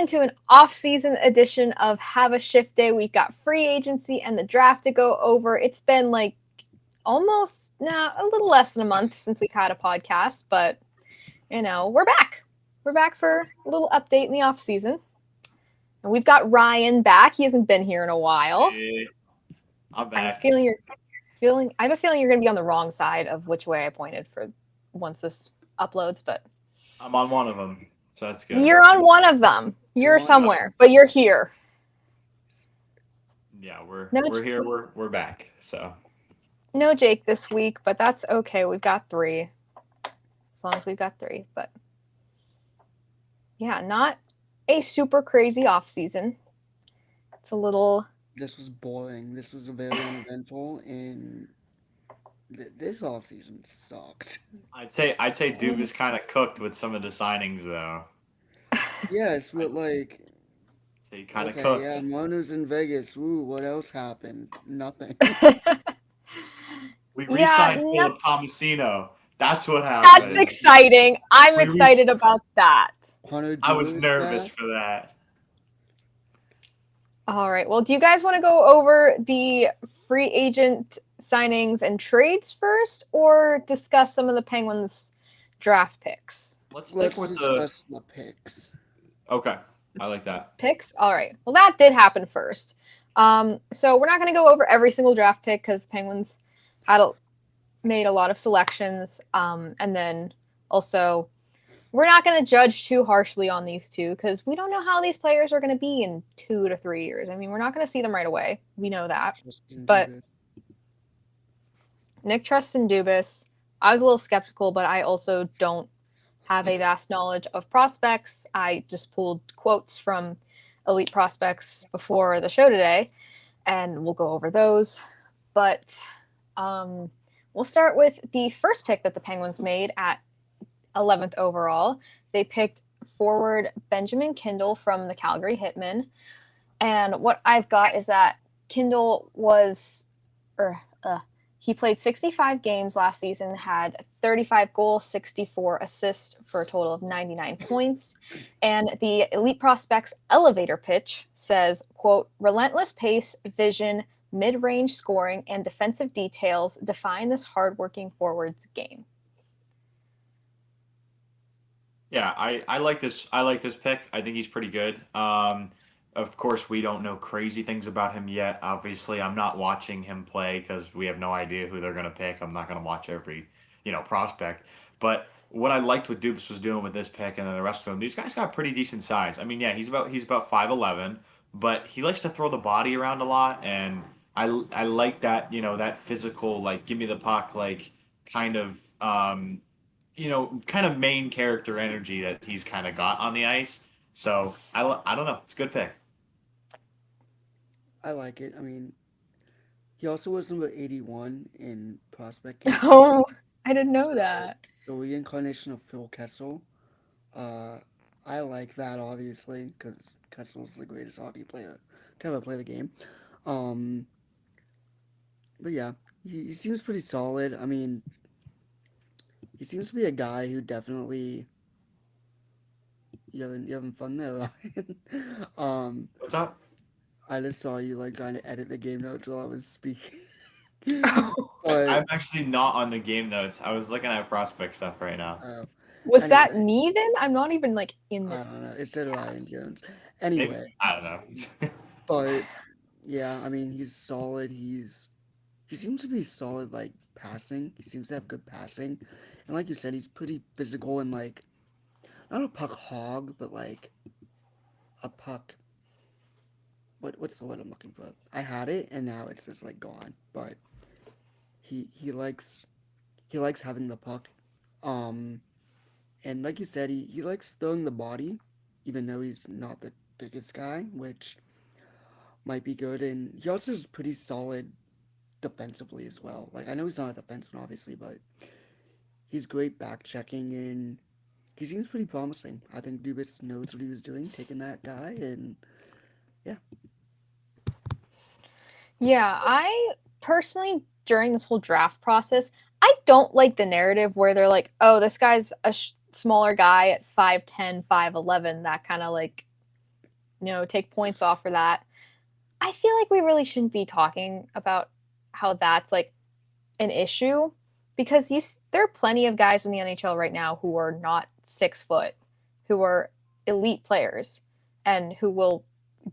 into an off-season edition of Have a Shift Day. We've got free agency and the draft to go over. It's been like a little less than a month since we've had a podcast, but we're back. We're back for a little update in the off-season. And we've got Ryan back. He hasn't been here in a while. Hey, I'm back. I have a feeling you're going to be on the wrong side of which way I pointed for once this uploads, but I'm on one of them, so that's good. You're on one of them. You're somewhere, but you're here. Yeah, we're here. We're back. So no Jake this week, but that's okay. We've got 3, as long as we've got 3. But yeah, not a super crazy off season. It's a little. This was boring. This was very uneventful, and this off season sucked. I'd say Dubas kind of cooked with some of the signings, though. Yes, but So he kind of okay, cooked. yeah, Mono's in Vegas. Ooh, what else happened? Nothing. We re-signed Philip Tomasino. That's what happened. That's exciting. I'm excited about that. I was nervous for that. All right. Well, do you guys want to go over the free agent signings and trades first, or discuss some of the Penguins draft picks? Let's discuss the picks. Okay, I like that. Picks? All right. Well, that did happen first. So we're not going to go over every single draft pick because Penguins made a lot of selections. And then also, we're not going to judge too harshly on these two because we don't know how these players are going to be in 2 to 3 years. I mean, we're not going to see them right away. We know that. But Nick trusts in Dubas. I was a little skeptical, but I also don't have a vast knowledge of prospects. I just pulled quotes from elite prospects before the show today, and we'll go over those. But we'll start with the first pick that the Penguins made at 11th overall. They picked forward Benjamin Kindle from the Calgary Hitmen. And what I've got is that Kindle he played 65 games last season, had 35 goals, 64 assists for a total of 99 points. And the Elite Prospects elevator pitch says, quote, relentless pace, vision, mid-range scoring, and defensive details define this hardworking forward's game. Yeah, I like this. I like this pick. I think he's pretty good. Of course, we don't know crazy things about him yet. Obviously, I'm not watching him play because we have no idea who they're going to pick. I'm not going to watch every, prospect. But what I liked what Dubas was doing with this pick and then the rest of them, these guys got pretty decent size. I mean, yeah, he's about 5'11", but he likes to throw the body around a lot, and I like that, that physical, like give me the puck, like kind of kind of main character energy that he's kind of got on the ice. So I don't know, it's a good pick. I like it. I mean, he also was number 81 in prospect. Oh, I didn't know that. The reincarnation of Phil Kessel. I like that, obviously, because Kessel's the greatest hockey player to ever play the game. But yeah, he seems pretty solid. I mean, he seems to be a guy who definitely... You having fun there, Ryan? What's up? I just saw you trying to edit the game notes while I was speaking. I'm actually not on the game notes. I was looking at prospect stuff right now. Was that me then? I'm not even in there. I don't know. It said Ryan Jones. Anyway. Maybe, I don't know. But yeah, I mean, he's solid. He seems to be solid passing. He seems to have good passing. And like you said, he's pretty physical and not a puck hog, but a puck. What's the word I'm looking for? I had it and now it's just gone. But he likes having the puck. And like you said, he likes throwing the body, even though he's not the biggest guy, which might be good. And he also is pretty solid defensively as well. I know he's not a defenseman, obviously, but he's great back checking and he seems pretty promising. I think Dubas knows what he was doing, taking that guy, and yeah. Yeah, I personally, during this whole draft process, I don't like the narrative where they're like, oh, this guy's a smaller guy at 5'10", 5'11", that kind of take points off for that. I feel like we really shouldn't be talking about how that's like an issue, because there are plenty of guys in the NHL right now who are not 6 foot, who are elite players and who will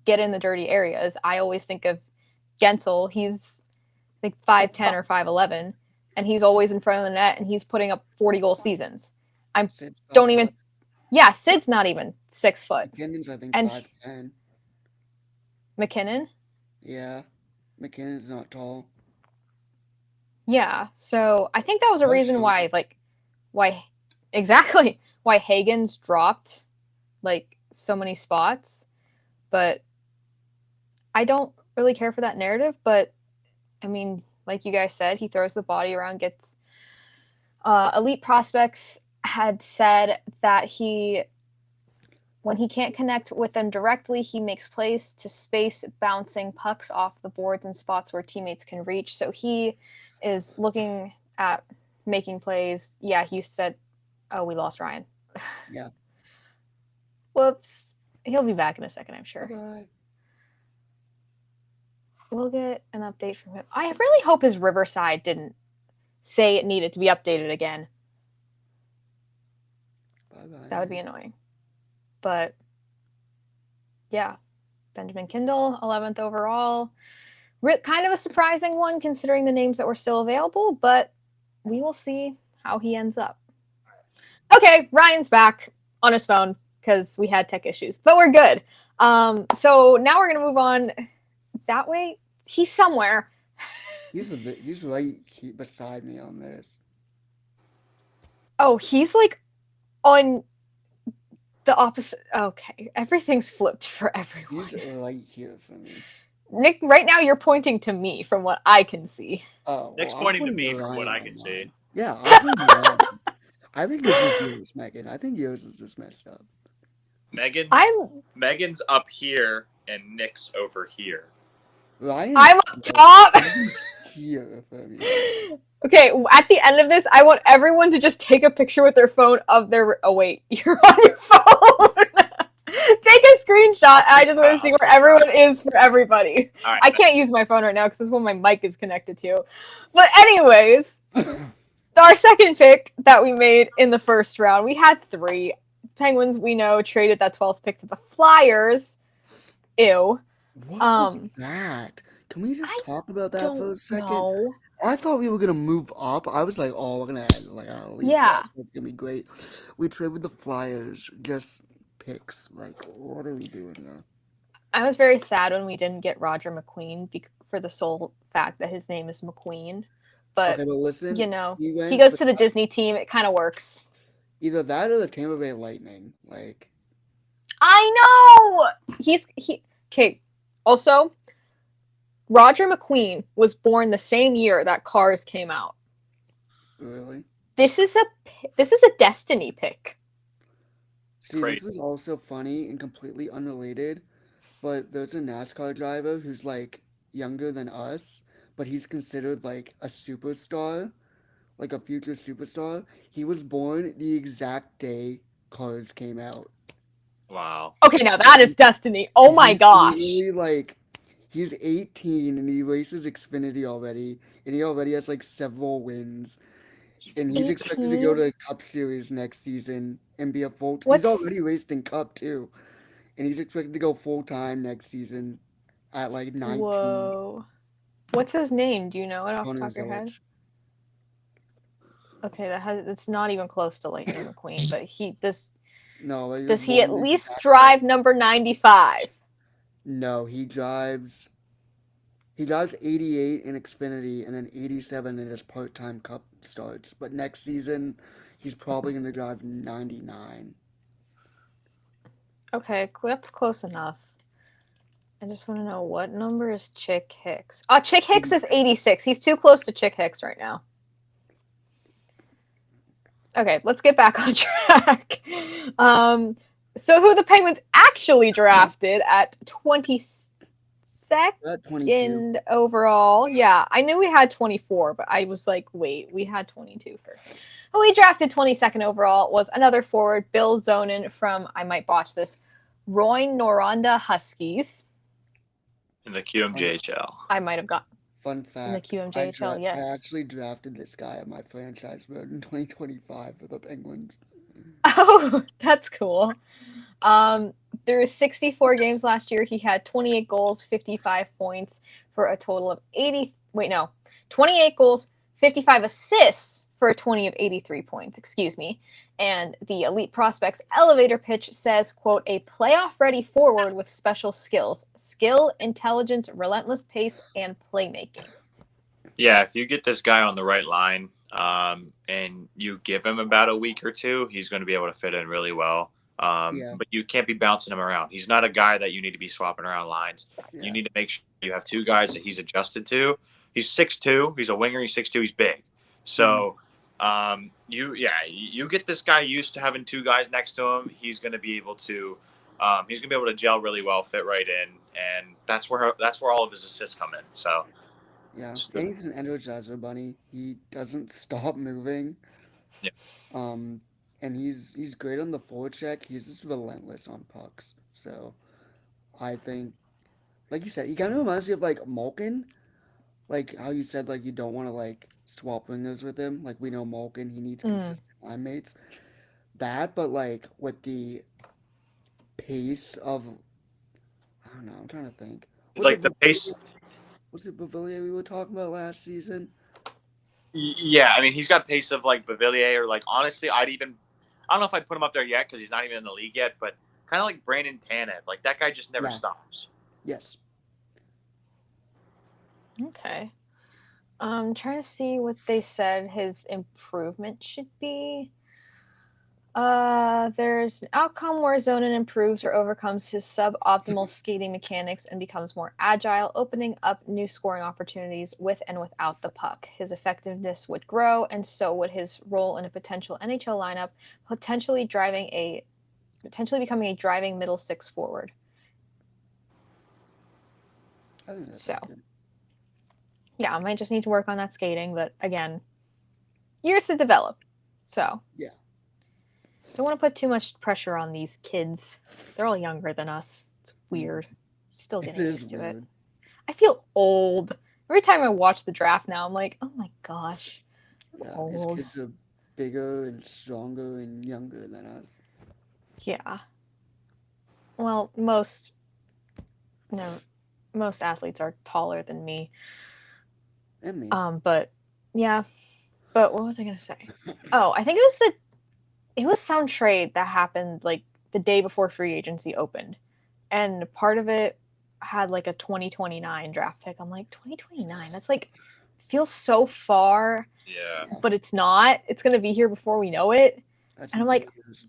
get in the dirty areas. I always think of Gensel. He's like 5'10" or 5'11", and he's always in front of the net, and he's putting up 40-goal seasons. Sid's not even 6 foot. McKinnon's, I think, and 5'10". McKinnon? Yeah. McKinnon's not tall. Yeah, so I think that was a reason why Hagen's dropped like so many spots. But I don't really care for that narrative. But I mean, like you guys said, he throws the body around, gets elite prospects had said that when he can't connect with them directly, he makes plays to space bouncing pucks off the boards in spots where teammates can reach. So he is looking at making plays. Yeah, he said, oh, we lost Ryan. Yeah. Whoops. He'll be back in a second, I'm sure. Bye-bye. We'll get an update from him. I really hope his Riverside didn't say it needed to be updated again. Bye-bye. That would be annoying. But, yeah. Benjamin Kindle, 11th overall. Kind of a surprising one considering the names that were still available, but we will see how he ends up. Okay, Ryan's back on his phone because we had tech issues, but we're good. So now we're going to move on that way. He's somewhere. He's right beside me on this. Oh, he's like on the opposite. Okay, everything's flipped for everyone. He's right here for me. Nick, right now you're pointing to me from what I can see. Oh, Nick's pointing to me from what I can see. Yeah, I think it's just yours, Megan. I think yours is just messed up. Megan's up here and Nick's over here. I'm up top. Here for me. Okay, at the end of this, I want everyone to just take a picture with their phone of their. Oh wait, you're on your phone. Take a screenshot. I just want to see where everyone is for everybody. Right, I can't use my phone right now because this is what my mic is connected to. But anyways, our second pick that we made in the first round, we had 3. Penguins, we know, traded that 12th pick to the Flyers. Ew. What was that? Can we just talk about that for a second? Know. I thought we were gonna move up. I was like, oh, we're gonna add like a league. Yeah. It's gonna be great. We traded with the Flyers. Just picks. Like, what are we doing now? I was very sad when we didn't get Roger McQueen for the sole fact that his name is McQueen. But, listen, he goes to the Disney team. It kind of works. Either that or the Tampa Bay Lightning. Like, I know! Okay, also, Roger McQueen was born the same year that Cars came out. Really? This is a Destiny pick. See, This is also funny and completely unrelated, but there's a NASCAR driver who's like younger than us, but he's considered like a superstar, like a future superstar. He was born the exact day Cars came out. Wow. Okay, now that is Destiny. Oh my gosh. He's 18 and he races Xfinity already, and he already has like several wins. And he's expected to go to the Cup Series next season and be a full. He's already raced in Cup too, and he's expected to go full time next season at like 19. Whoa! What's his name? Do you know it off the top of your head? Zilch. Okay, it's not even close to Lightning McQueen, but does he born at least drive number 95? No, he drives 88 in Xfinity and then 87 in his part-time Cup starts. But next season, he's probably going to drive 99. Okay, that's close enough. I just want to know, what number is Chick Hicks? Chick Hicks is 86. He's too close to Chick Hicks right now. Okay, let's get back on track. So who the Penguins actually drafted at 22nd overall. Yeah, I knew we had 24, but I was like, wait, we had 22 first. Who we drafted 22nd overall was another forward, Bill Zonin from, I might botch this, Rouen-Noranda Huskies. In the QMJHL. I might have got Fun in the fact, QMJHL, I yes. actually drafted this guy on my franchise mode in 2025 for the Penguins. Oh, that's cool. Through 64 games last year, he had 28 goals, 55 points for a total of 28 goals, 55 assists for a 20 of 83 points, excuse me. And the Elite Prospects elevator pitch says, quote, a playoff-ready forward with special skills, skill, intelligence, relentless pace, and playmaking. Yeah, if you get this guy on the right line and you give him about a week or two, he's going to be able to fit in really well. But you can't be bouncing him around. He's not a guy that you need to be swapping around lines. Yeah. You need to make sure you have two guys that he's adjusted to. He's 6'2". He's a winger. He's 6'2". He's big. So you get this guy used to having two guys next to him. He's going to be able to gel really well, fit right in, and that's where all of his assists come in. So. Yeah, and he's an energizer bunny. He doesn't stop moving. Yeah. And he's great on the forecheck. He's just relentless on pucks. So, I think, like you said, he kind of reminds me of like Malkin. Like how you said, like you don't want to like swap wingers with him. Like we know Malkin, he needs consistent line mates. That, but like with the pace of, I don't know. I'm trying to think. Like the pace. Was it Bavilier we were talking about last season? Yeah, I mean, he's got pace of like Bavilier, or like honestly, I don't know if I'd put him up there yet because he's not even in the league yet, but kind of like Brandon Tanev. Like that guy just never stops. Yes. Okay. I'm trying to see what they said his improvement should be. There's an outcome where Zonin improves or overcomes his suboptimal skating mechanics and becomes more agile, opening up new scoring opportunities with and without the puck. His effectiveness would grow, and so would his role in a potential NHL lineup, potentially becoming a driving middle six forward. Yeah, I might just need to work on that skating, but again, years to develop. So yeah. Don't want to put too much pressure on these kids. They're all younger than us. It's weird. Still getting used to it. I feel old. Every time I watch the draft now, I'm like, oh my gosh. I'm old. These kids are bigger and stronger and younger than us. Yeah. Well, most athletes are taller than me. And me. But yeah. But what was I gonna say? Oh, I think it was some trade that happened like the day before free agency opened. And part of it had like a 2029 draft pick. I'm like, 2029? That's like, feels so far. Yeah. But it's not. It's going to be here before we know it. And I'm like,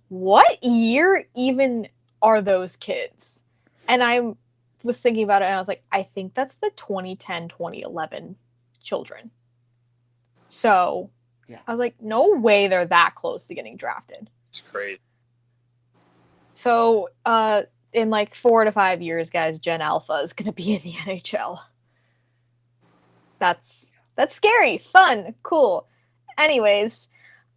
what year even are those kids? And I was thinking about it and I was like, I think that's the 2010, 2011 children. So yeah. I was like, no way they're that close to getting drafted. It's crazy. So in like 4 to 5 years, guys, Gen Alpha is going to be in the NHL. That's scary, fun, cool. Anyways,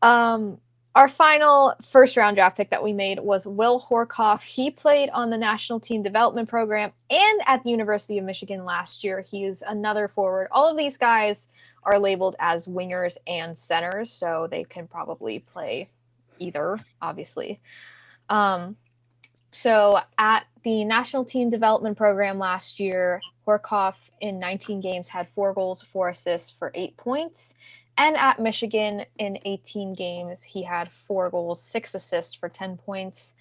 our final first round draft pick that we made was Will Horkoff. He played on the national team development program and at the University of Michigan last year. He's another forward. All of these guys are labeled as wingers and centers, so they can probably play either, obviously. So at the national team development program last year, Horkoff in 19 games had 4 goals, 4 assists for 8 points. And at Michigan in 18 games, he had 4 goals, 6 assists for 10 points.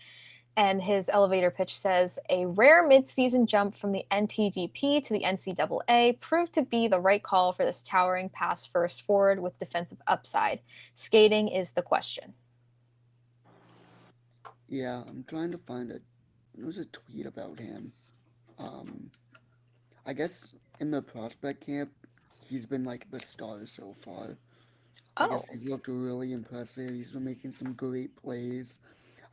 And his elevator pitch says, a rare midseason jump from the NTDP to the NCAA proved to be the right call for this towering pass-first forward with defensive upside. Skating is the question. Yeah, I'm trying to find there was a tweet about him. I guess in the prospect camp, he's been like the star so far. I guess he's looked really impressive. He's been making some great plays.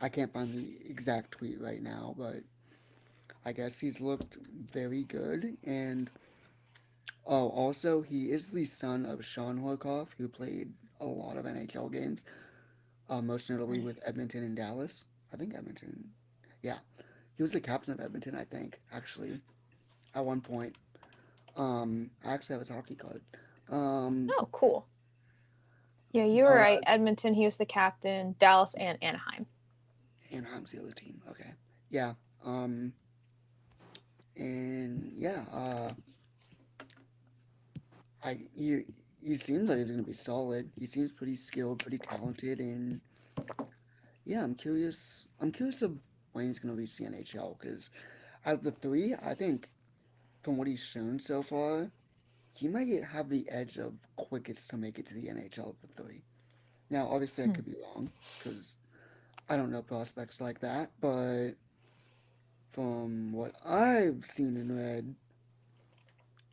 I can't find the exact tweet right now, but I guess he's looked very good. And also he is the son of Sean Horkoff, who played a lot of NHL games, most notably with Edmonton and Dallas. I think Edmonton. Yeah. He was the captain of Edmonton, I think, actually, at one point. I actually have his hockey card. Oh, cool. Yeah, you were right. Edmonton, he was the captain. Dallas and Anaheim. Anaheim's the other team. Okay. Yeah. And yeah, he seems like he's gonna be solid. He seems pretty skilled, pretty talented, and yeah, I'm curious. I'm curious of when he's gonna reach the NHL because out of the three, I think from what he's shown so far, he might have the edge of quickest to make it to the NHL of the three. Now, obviously, I could be wrong because I don't know prospects like that, but from what I've seen and read,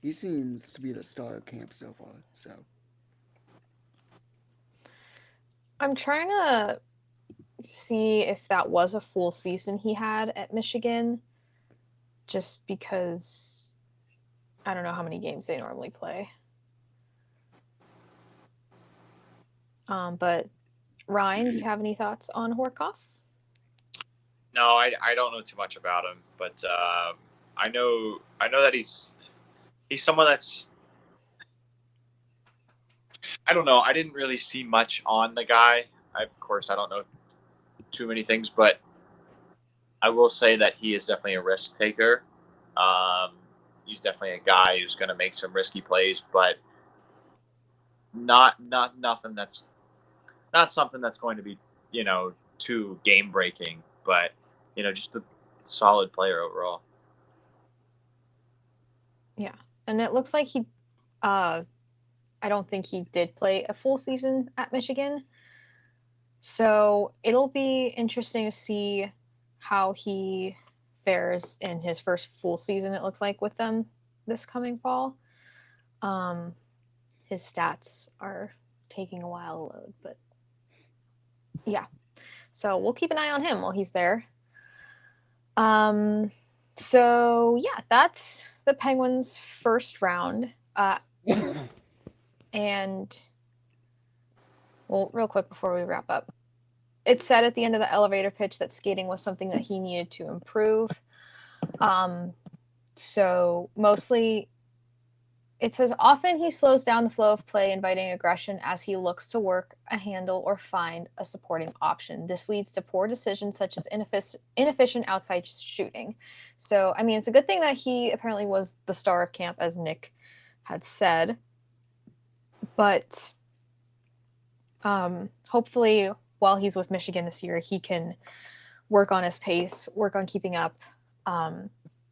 he seems to be the star of camp so far. So I'm trying to see if that was a full season he had at Michigan, just because I don't know how many games they normally play. But Ryan, do you have any thoughts on Horkoff? No, I don't know too much about him, but I know that he's someone that's, I don't know. I didn't really see much on the guy. Of course, I don't know too many things, but I will say that he is definitely a risk taker. He's definitely a guy who's going to make some risky plays, but not something that's going to be, too game breaking, but just a solid player overall. Yeah, and it looks like he I don't think he did play a full season at Michigan. So it'll be interesting to see how he fares in his first full season, it looks like, with them this coming fall. His stats are taking a while to load, but yeah. So we'll keep an eye on him while he's there. So yeah, that's the Penguins' first round. And well, real quick before we wrap up, it said at the end of the elevator pitch that skating was something that he needed to improve. So mostly it says often he slows down the flow of play, inviting aggression as he looks to work a handle or find a supporting option. This leads to poor decisions such as inefficient outside shooting. So, I mean, it's a good thing that he apparently was the star of camp, as Nick had said. But hopefully while he's with Michigan this year, he can work on his pace, work on keeping up.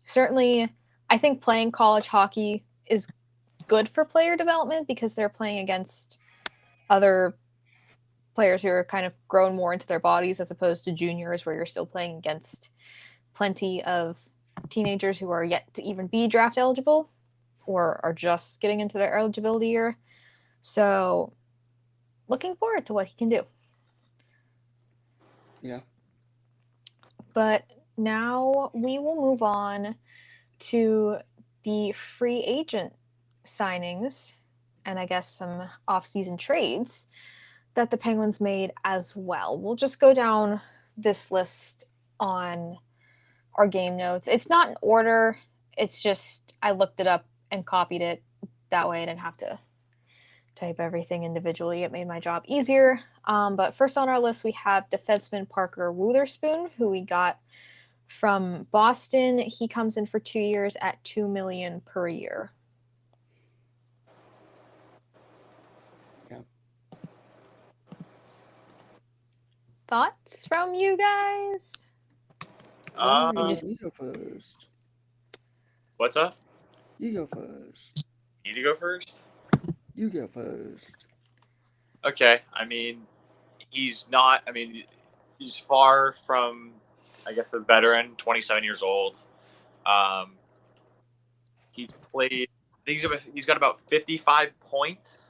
Certainly, I think playing college hockey is good for player development because they're playing against other players who are kind of grown more into their bodies as opposed to juniors where you're still playing against plenty of teenagers who are yet to even be draft eligible or are just getting into their eligibility year. So looking forward to what he can do. Yeah. But now we will move on to the free agent signings and I guess some off-season trades that the Penguins made as well. We'll just go down this list on our game notes. It's not in order. It's just I looked it up and copied it. That way I didn't have to type everything individually. It made my job easier. But first on our list, we have defenseman Parker Wotherspoon, who we got from Boston. He comes in for 2 years at $2 million per year. Yeah. Thoughts from you guys? You go first. What's up? You go first. You need to go first? You go first. Okay. I mean, he's far from, I guess, a veteran, 27 years old. He's played, I think he's got about 55 points.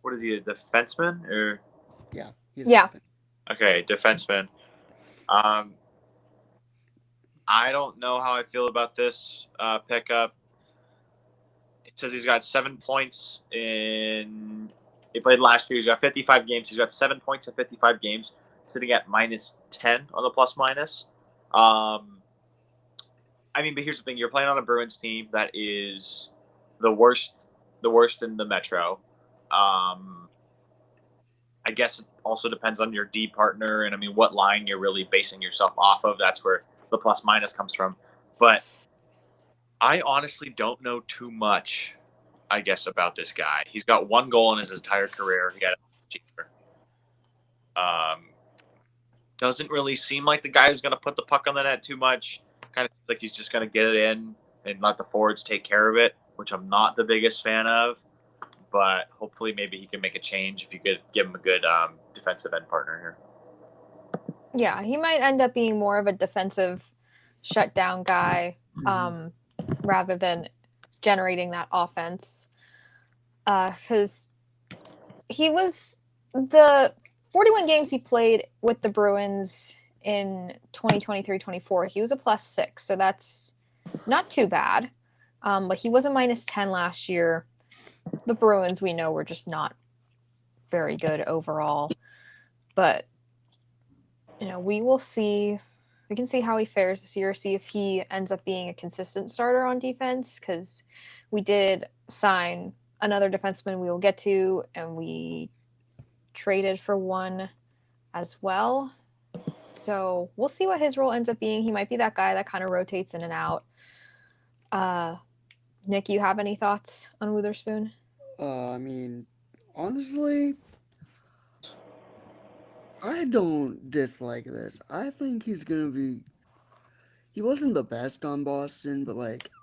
What is he, a defenseman? Or? Yeah. Yeah. Okay, defenseman. I don't know how I feel about this pickup. It says he's got 7 points in. He played last year. He's got 55 games. He's got 7 points in 55 games, sitting at -10 on the plus minus. I mean, but here's the thing: you're playing on a Bruins team that is the worst in the Metro. I guess it also depends on your D partner, and I mean, what line you're really basing yourself off of. That's where the plus minus comes from. But I honestly don't know too much, I guess, about this guy. He's got 1 goal in his entire career. He had doesn't really seem like the guy who's going to put the puck on the net too much. Kind of seems like he's just going to get it in and let the forwards take care of it, which I'm not the biggest fan of. But hopefully maybe he can make a change if you could give him a good defensive end partner here. Yeah, he might end up being more of a defensive shutdown guy rather than generating that offense. Because he was the 41 games he played with the Bruins in 2023-24, he was a +6, so that's not too bad. But he was a -10 last year. The Bruins, we know, were just not very good overall. But, we will see. We can see how he fares this year, see if he ends up being a consistent starter on defense, because we did sign another defenseman we will get to, and we traded for one as well. So we'll see what his role ends up being. He might be that guy that kind of rotates in and out. Nick, you have any thoughts on Witherspoon? I mean, honestly, I don't dislike this. I think he's gonna be. He wasn't the best on Boston, but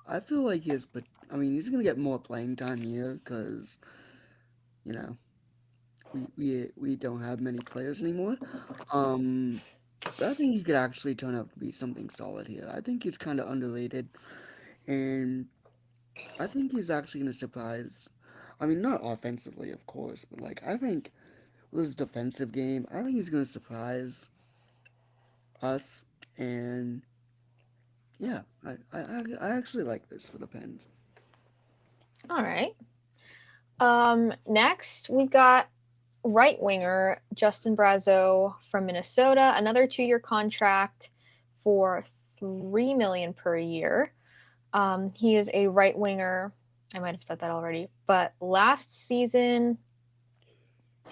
I feel like he's gonna get more playing time here because, we don't have many players anymore. But I think he could actually turn out to be something solid here. I think he's kind of underrated, and I think he's actually gonna surprise. I mean, not offensively, of course, but I think with his defensive game, I think he's gonna surprise us. And yeah, I actually like this for the Pens. All right. Next, we've got right winger Justin Brazeau from Minnesota, another 2-year contract for $3 million per year. He is a right winger. I might have said that already, but last season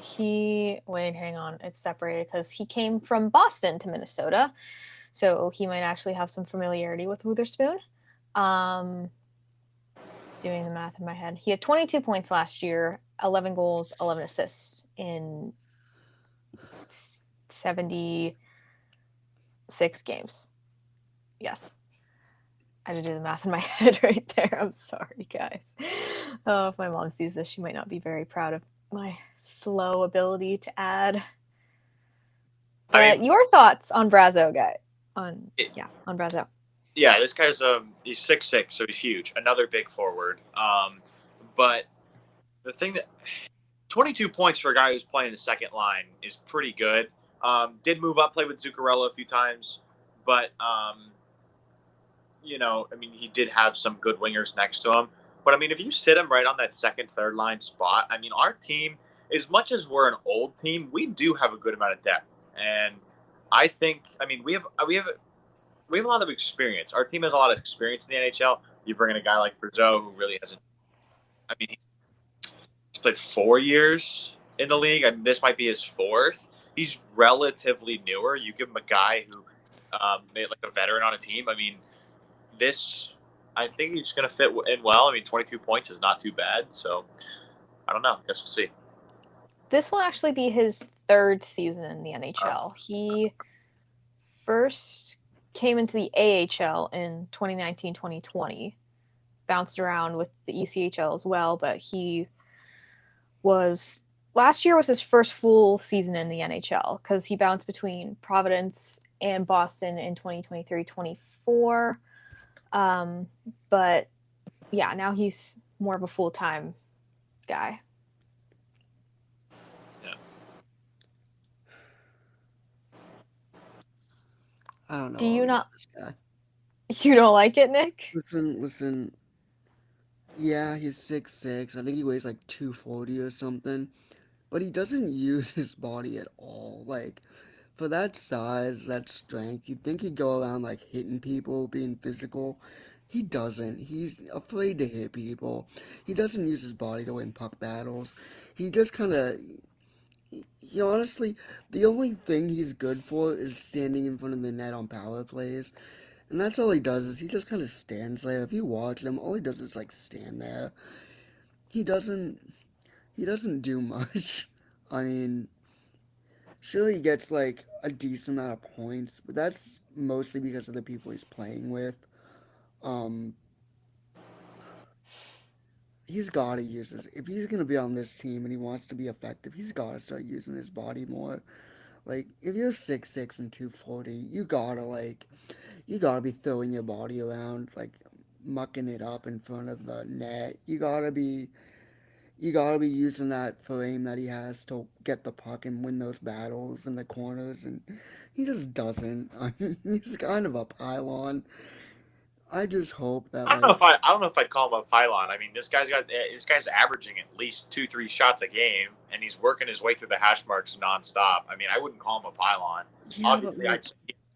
hang on, it's separated because he came from Boston to Minnesota, so he might actually have some familiarity with Witherspoon. Doing the math in my head, he had 22 points last year, 11 goals, 11 assists in 76 games. Yes. I had to do the math in my head right there. I'm sorry, guys. Oh, if my mom sees this, she might not be very proud of my slow ability to add. But your thoughts on Brazeau, guy? On Brazeau. Yeah, this guy's he's 6'6", so he's huge. Another big forward. But the thing that 22 points for a guy who's playing the second line is pretty good. Did move up, play with Zuccarello a few times, but he did have some good wingers next to him. But if you sit him right on that second, third line spot, our team, as much as we're an old team, we do have a good amount of depth, and I think we have a lot of experience. Our team has a lot of experience in the NHL. You bring in a guy like Brazeau, who really hasn't. He's played 4 years in the league. This might be his 4th. He's relatively newer. You give him a guy who made a veteran on a team. I think he's going to fit in well. 22 points is not too bad. So, I don't know. I guess we'll see. This will actually be his 3rd season in the NHL. He first came into the AHL in 2019-2020. Bounced around with the ECHL as well, but last year was his first full season in the NHL because he bounced between Providence and Boston in 2023-24. But yeah, now he's more of a full-time guy. Yeah. I don't know. Do you not? This guy. You don't like it, Nick? Listen. Yeah, he's 6'6". I think he weighs 240 or something. But he doesn't use his body at all. For that size, that strength, you'd think he'd go around like hitting people, being physical. He doesn't. He's afraid to hit people. He doesn't use his body to win puck battles. He just kind of. He honestly, the only thing he's good for is standing in front of the net on power plays. And that's all he does is he just kind of stands there. If you watch him, all he does is like stand there. He doesn't he doesn't do much. I mean, sure he gets like a decent amount of points, but that's mostly because of the people he's playing with. Um, he's got to use this. If he's gonna be on this team and he wants to be effective, he's got to start using his body more. Like if you're 6'6" and 240, you gotta be throwing your body around, like mucking it up in front of the net. You gotta be using that frame that he has to get the puck and win those battles in the corners, and he just doesn't. I mean, he's kind of a pylon. I just hope that I don't know if I'd call him a pylon. I mean, this guy's averaging at least 2-3 shots a game, and he's working his way through the hash marks nonstop. I mean, I wouldn't call him a pylon. yeah, Obviously, I'd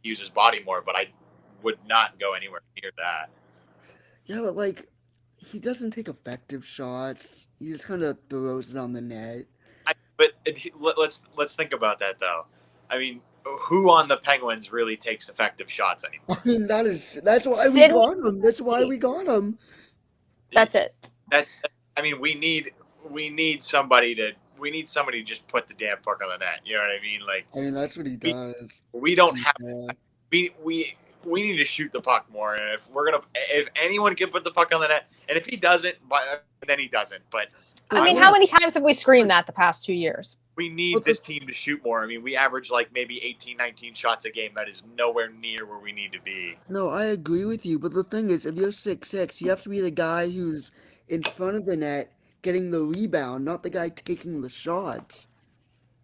use his body more, but I would not go anywhere near that. but like he doesn't take effective shots. He just kind of throws it on the net. But let's think about that though. I mean, who on the Penguins really takes effective shots anymore? I mean, that's why we Sid- got him. That's why we got him. That's it. I mean, we need somebody to just put the damn puck on the net. You know what I mean? Like, I mean, that's what he does. we don't have Yeah. we need to shoot the puck more. And if anyone can put the puck on the net, and if he doesn't, then he doesn't. But I mean, how many times have we screamed that the past 2 years? we need this team to shoot more. I mean, we average like maybe 18, 19 shots a game. That is nowhere near where we need to be. No, I agree with you, but the thing is, if you're 6'6", you have to be the guy who's in front of the net getting the rebound, not the guy taking the shots.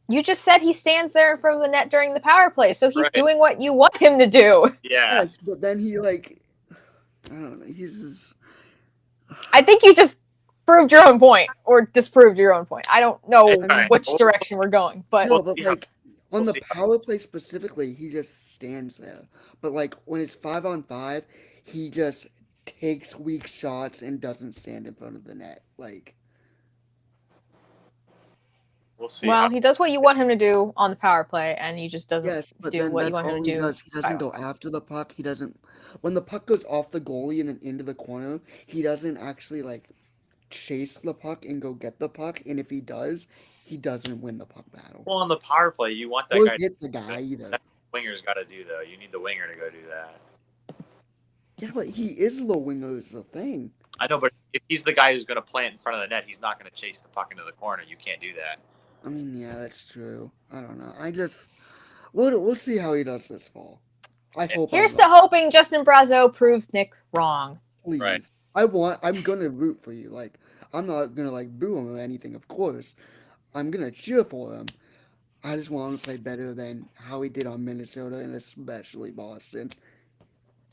You just said he stands there in front of the net during the power play, so he's Right. doing what you want him to do. Yeah. Yes, but then he I don't know, he's just... I think you just proved your own point, or disproved your own point. I don't know Right. which direction we're going, but No, but yeah. like, on the see. power play specifically, he just stands there. But like, when it's 5-on-5, he just takes weak shots and doesn't stand in front of the net. Like, We'll see. well, he does what you want him to do on the power play, and he just doesn't yes, but do then what you that's want him all to he do. does. He doesn't go after the puck. He doesn't... When the puck goes off the goalie and then into the corner, he doesn't actually, like, chase the puck and go get the puck. And if he does, he doesn't win the puck battle. Well, on the power play, you want that Or guy. hit the guy either. That's what the winger's got to do, though. You need the winger to go do that. Yeah, but he is the winger is the thing. I know, but if he's the guy who's going to plant in front of the net, he's not going to chase the puck into the corner. You can't do that. I mean, yeah, that's true. I don't know. We'll see how he does this fall. I hope. Here's to hoping Justin Brazeau proves Nick wrong. Please. Right. I'm gonna root for you. Like, I'm not gonna like boo him or anything. Of course, I'm gonna cheer for him. I just want him to play better than how he did on Minnesota and especially Boston.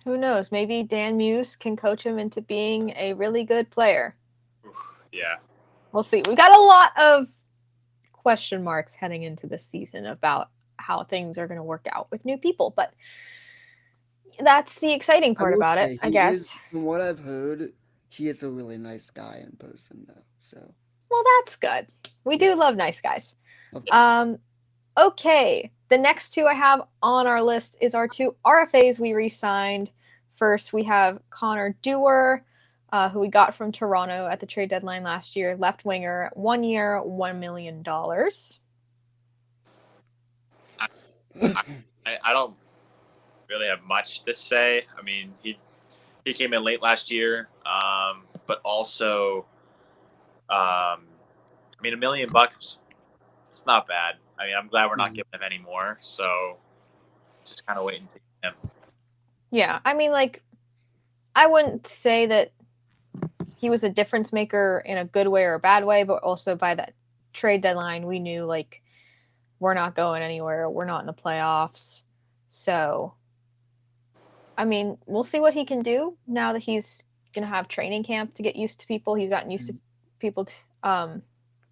Who knows? Maybe Dan Muse can coach him into being a really good player. Yeah. We'll see. We've got a lot of question marks heading into this season about how things are going to work out with new people, but that's the exciting part about it, I guess. From what I've heard, he is a really nice guy in person, though. So, well, that's good. We do love nice guys. of course. Okay, the next two I have on our list is our two RFAs we re-signed. First, we have Connor Dewar, who we got from Toronto at the trade deadline last year, left winger, 1 year, $1 million. I don't really have much to say. I mean, he came in late last year, but also, I mean, $1 million, it's not bad. I mean, I'm glad we're not giving him any more, so just kind of wait and see him. Yeah, I mean, like, I wouldn't say that he was a difference maker in a good way or a bad way, but also by that trade deadline, we knew, like, we're not going anywhere. We're not in the playoffs. So, I mean, we'll see what he can do now that he's going to have training camp to get used to people. He's gotten used to people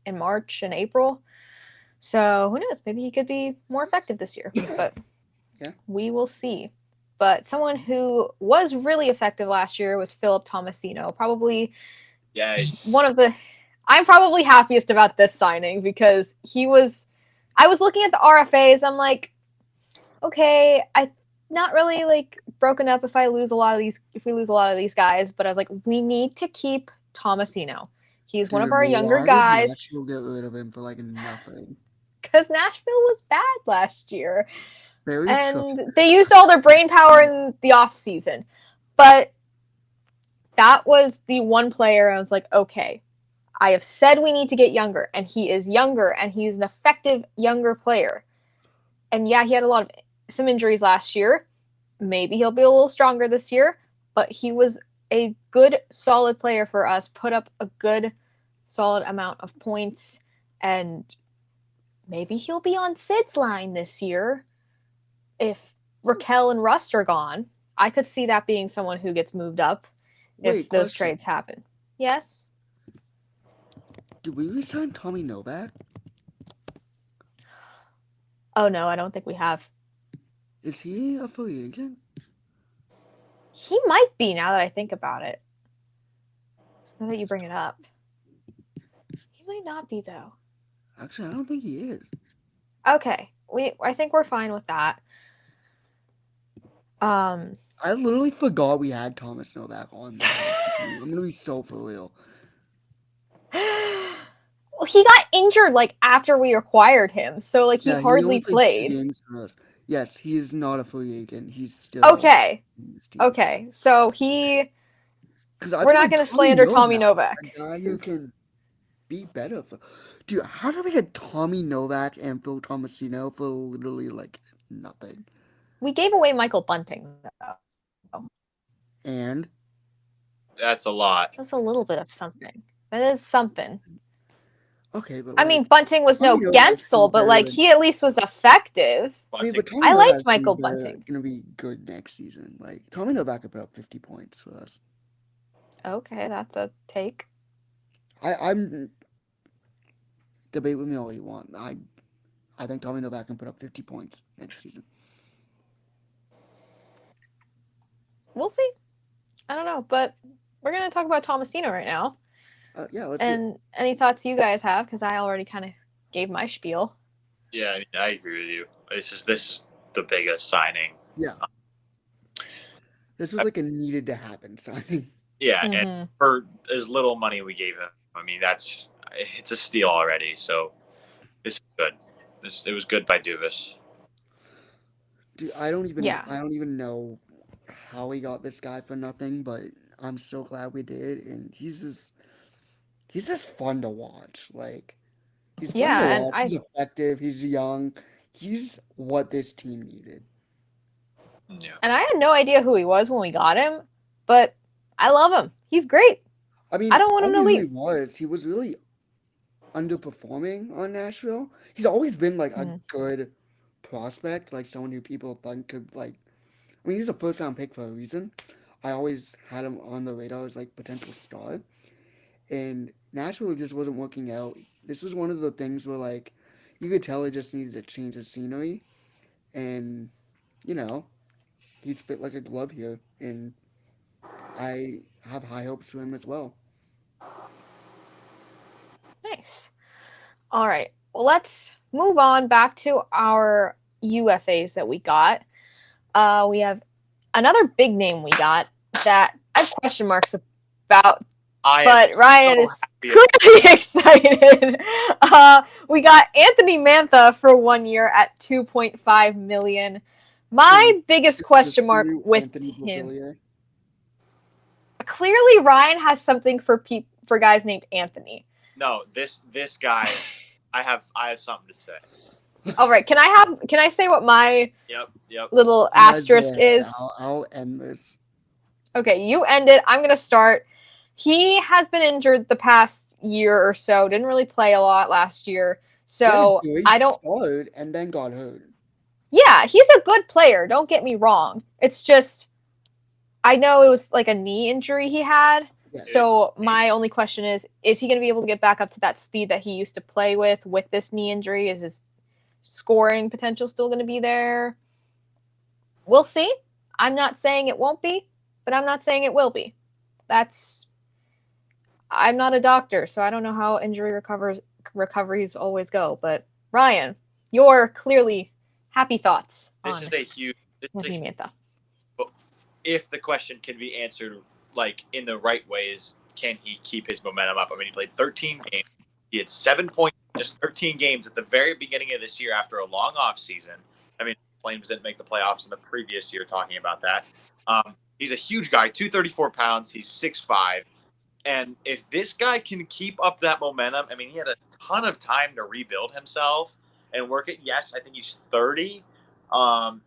in March and April. So who knows? Maybe he could be more effective this year, but Yeah. we will see. But someone who was really effective last year was Philip Tomasino. Probably one of the. I'm probably happiest about this signing because he was. I was looking at the RFAs. I'm like, okay, I not really like broken up if we lose a lot of these guys, but I was like, we need to keep Tomasino. He's one of our younger guys. Nashville get rid of him for like nothing? Because Nashville was bad last year. Very and true. They used all their brain power in the offseason. But that was the one player I was like, okay, I have said we need to get younger, and he is younger, and he's an effective younger player. And yeah, he had some injuries last year. Maybe he'll be a little stronger this year, but he was a good, solid player for us, put up a good, solid amount of points, and maybe he'll be on Sid's line this year. If Raquel and Rust are gone, I could see that being someone who gets moved up if those trades happen. Yes? Did we resign Tommy Novak? Oh, no, I don't think we have. Is he a free agent? He might be, now that I think about it. Now that you bring it up. He might not be, though. Actually, I don't think he is. Okay. I think we're fine with that. I literally forgot we had Thomas Novak on this. I'm going to be so for real. Well, he got injured like after we acquired him, so like he hardly played. Yes, he is not a free agent. He's still okay. Okay, so we're not going to slander Tommy Novak. A guy who can be better. Dude, how did we get Tommy Novak and Phil Tomasino for literally like nothing? We gave away Michael Bunting, though. And? That's a lot. That's a little bit of something. That is something. Okay, but I mean, Bunting was no Gensel, but like he at least was effective. I liked Michael Bunting. Gonna be good next season. Like Tommy Novak could put up 50 points for us. Okay, that's a take. I'm debate with me all you want. I think Tommy Novak can put up 50 points next season. We'll see. I don't know, but we're gonna talk about Tomasino right now. Yeah, let's. And any thoughts you guys have? Because I already kind of gave my spiel. Yeah, I agree with you. This is the biggest signing. Yeah. This was like a needed to happen signing. Yeah, and for as little money we gave him, I mean it's a steal already. So this is good. It was good by Duvas. Dude, I don't even know how we got this guy for nothing, but I'm so glad we did, and he's just fun to watch. Like, he's fun to watch. He's effective. He's young. He's what this team needed. Yeah. And I had no idea who he was when we got him, but I love him. He's great. I mean, I don't want him to leave. He was really underperforming on Nashville. He's always been like a good prospect, like someone who people think could like. I mean, he's a first-round pick for a reason. I always had him on the radar as like potential star. And Nashville just wasn't working out. This was one of the things where, like, you could tell it just needed to change the scenery. And, he's fit like a glove here. And I have high hopes for him as well. Nice. All right. Well, let's move on back to our UFAs that we got. We have another big name we got that I have question marks about. But Ryan is clearly excited. We got Anthony Mantha for 1 year at $2.5 million. My biggest question mark with him. Clearly, Ryan has something for guys named Anthony. No, this guy, I have something to say. All right, can I say what my little asterisk is? I'll end this. Okay, you end it. I'm gonna start. He has been injured the past year or so. Didn't really play a lot last year. So I don't. Started and then got hurt. Yeah, he's a good player. Don't get me wrong. It's just, I know it was like a knee injury he had, Yes. So my only question is he going to be able to get back up to that speed that he used to play with this knee injury? Is his scoring potential still going to be there? We'll see. I'm not saying it won't be, but I'm not saying it will be. I'm not a doctor, so I don't know how injury recoveries always go. But Ryan, your clearly happy thoughts This is a huge. If the question can be answered like in the right ways, can he keep his momentum up? I mean, he played 13 games. He had 7 points in just 13 games at the very beginning of this year after a long offseason. I mean, Flames didn't make the playoffs in the previous year, talking about that. He's a huge guy, 234 pounds. He's 6'5". And if this guy can keep up that momentum, I mean, he had a ton of time to rebuild himself and work it. Yes, I think he's 30.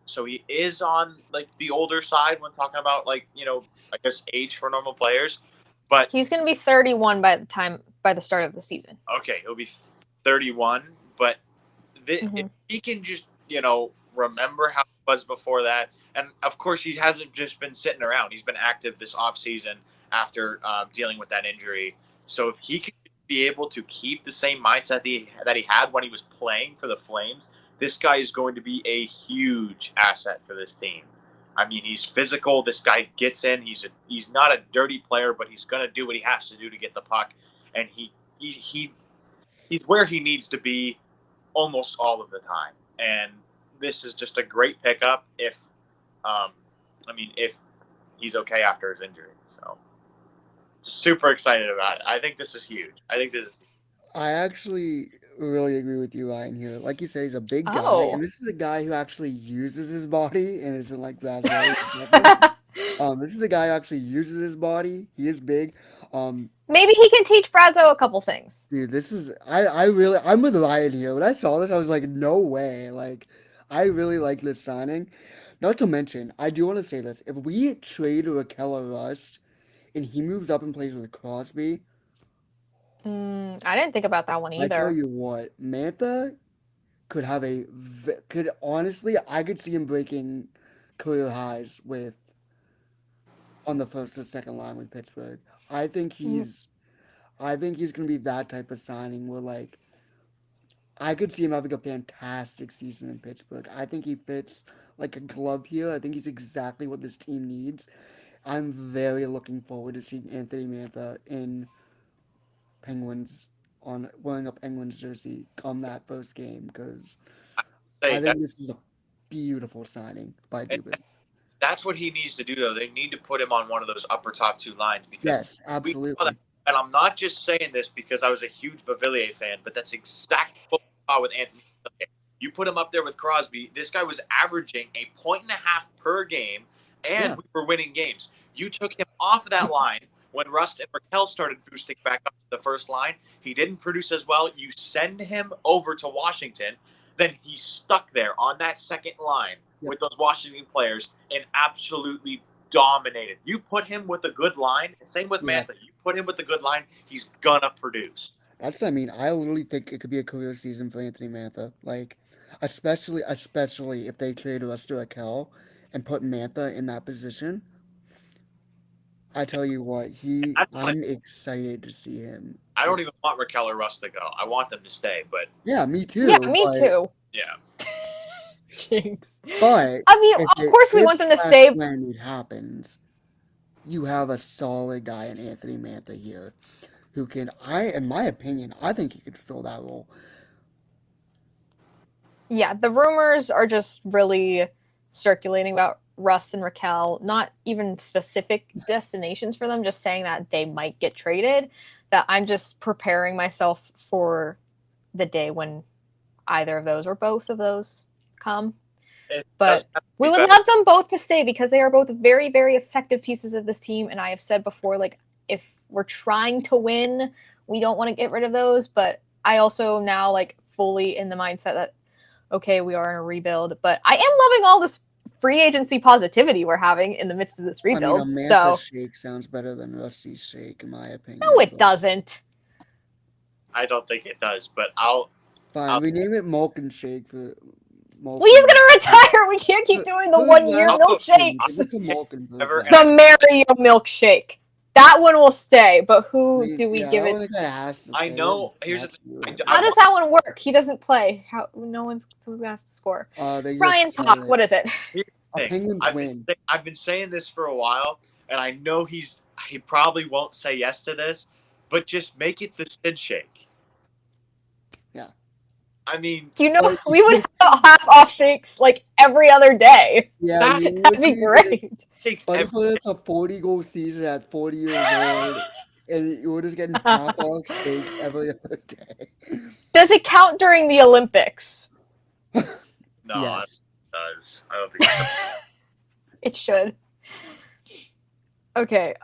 So he is on like the older side when talking about like, I guess age for normal players. But he's going to be 31 by the start of the season. Okay, he'll be 31, but if he can just, remember how it was before that, and of course he hasn't just been sitting around. He's been active this offseason after dealing with that injury. So if he can be able to keep the same mindset that he had when he was playing for the Flames, this guy is going to be a huge asset for this team. I mean, he's physical. This guy gets in. He's not a dirty player, but he's going to do what he has to do to get the puck, and he's where he needs to be almost all of the time. And this is just a great pickup if he's okay after his injury. So super excited about it. I think this is huge. I actually really agree with you, Ryan, here. Like you said, he's a big guy, and this is a guy who actually uses his body and isn't like Brazier. This is a guy who actually uses his body. He is big. Maybe he can teach Brazo a couple things. Dude, I'm with Ryan here. When I saw this, I was like, no way. Like, I really like this signing. Not to mention, I do want to say this. If we trade Raquel or Rust and he moves up and plays with Crosby, I didn't think about that one either. I tell you what, Mantha could honestly, I could see him breaking career highs on the first or second line with Pittsburgh. I think he's going to be that type of signing where, like, I could see him having a fantastic season in Pittsburgh. I think he fits like a glove here. I think he's exactly what this team needs. I'm very looking forward to seeing Anthony Mantha in wearing a Penguins jersey come that first game, because I think this is a beautiful signing by Dubas. That's what he needs to do, though. They need to put him on one of those upper top two lines. Because yes, absolutely. And I'm not just saying this because I was a huge Beauvillier fan, but that's exactly what we saw with Anthony. You put him up there with Crosby. This guy was averaging 1.5 points per game, and we were winning games. You took him off of that line when Rust and Raquel started boosting back up to the first line. He didn't produce as well. You send him over to Washington. Then he's stuck there on that second line with those Washington players and absolutely dominated. You put him with a good line, same with Mantha. You put him with a good line, he's gonna produce. I literally think it could be a career season for Anthony Mantha. Like, especially if they trade Lester Raquel and put Mantha in that position. I tell you what, I'm excited to see him. I don't even want Raquel or Rust to go. I want them to stay, but yeah, me too. Yeah, me too. Yeah. Jinx. But I mean, of course we want them to stay. When it happens, you have a solid guy in Anthony Mantha here who can, in my opinion, I think he could fill that role. Yeah, the rumors are just really circulating about Russ and Raquel, not even specific destinations for them, just saying that they might get traded, that I'm just preparing myself for the day when either of those or both of those come. But we would love them both to stay because they are both very, very effective pieces of this team. And I have said before, like, if we're trying to win, we don't want to get rid of those. But I also now, like, fully in the mindset that, okay, we are in a rebuild. But I am loving all this free agency positivity we're having in the midst of this rebuild. I mean, a Mantha shake sounds better than Rusty's shake, in my opinion. No, it doesn't. I don't think it does, but Fine, we name it Malkin Shake for... Well, he's gonna retire. We can't keep doing the 1 year milkshakes. Give it to Malkin, the Mario milkshake. That one will stay, but who do we give that it? one kinda has to I stay. know. That's Here's the you. thing. How does that one work? He doesn't play. Someone's gonna have to score. They Ryan, just said talk. it. What is it? Here's the thing. Penguins win. I've been saying this for a while, and I know he probably won't say yes to this, but just make it the Sid shake. Yeah. I mean, We would have off shakes like every other day. Yeah, That'd be great. Buddy put us a 40-goal season at 40 years old, and we're just getting half off shakes every other day. Does it count during the Olympics? No, Yes. it does. I don't think so. It should. Okay.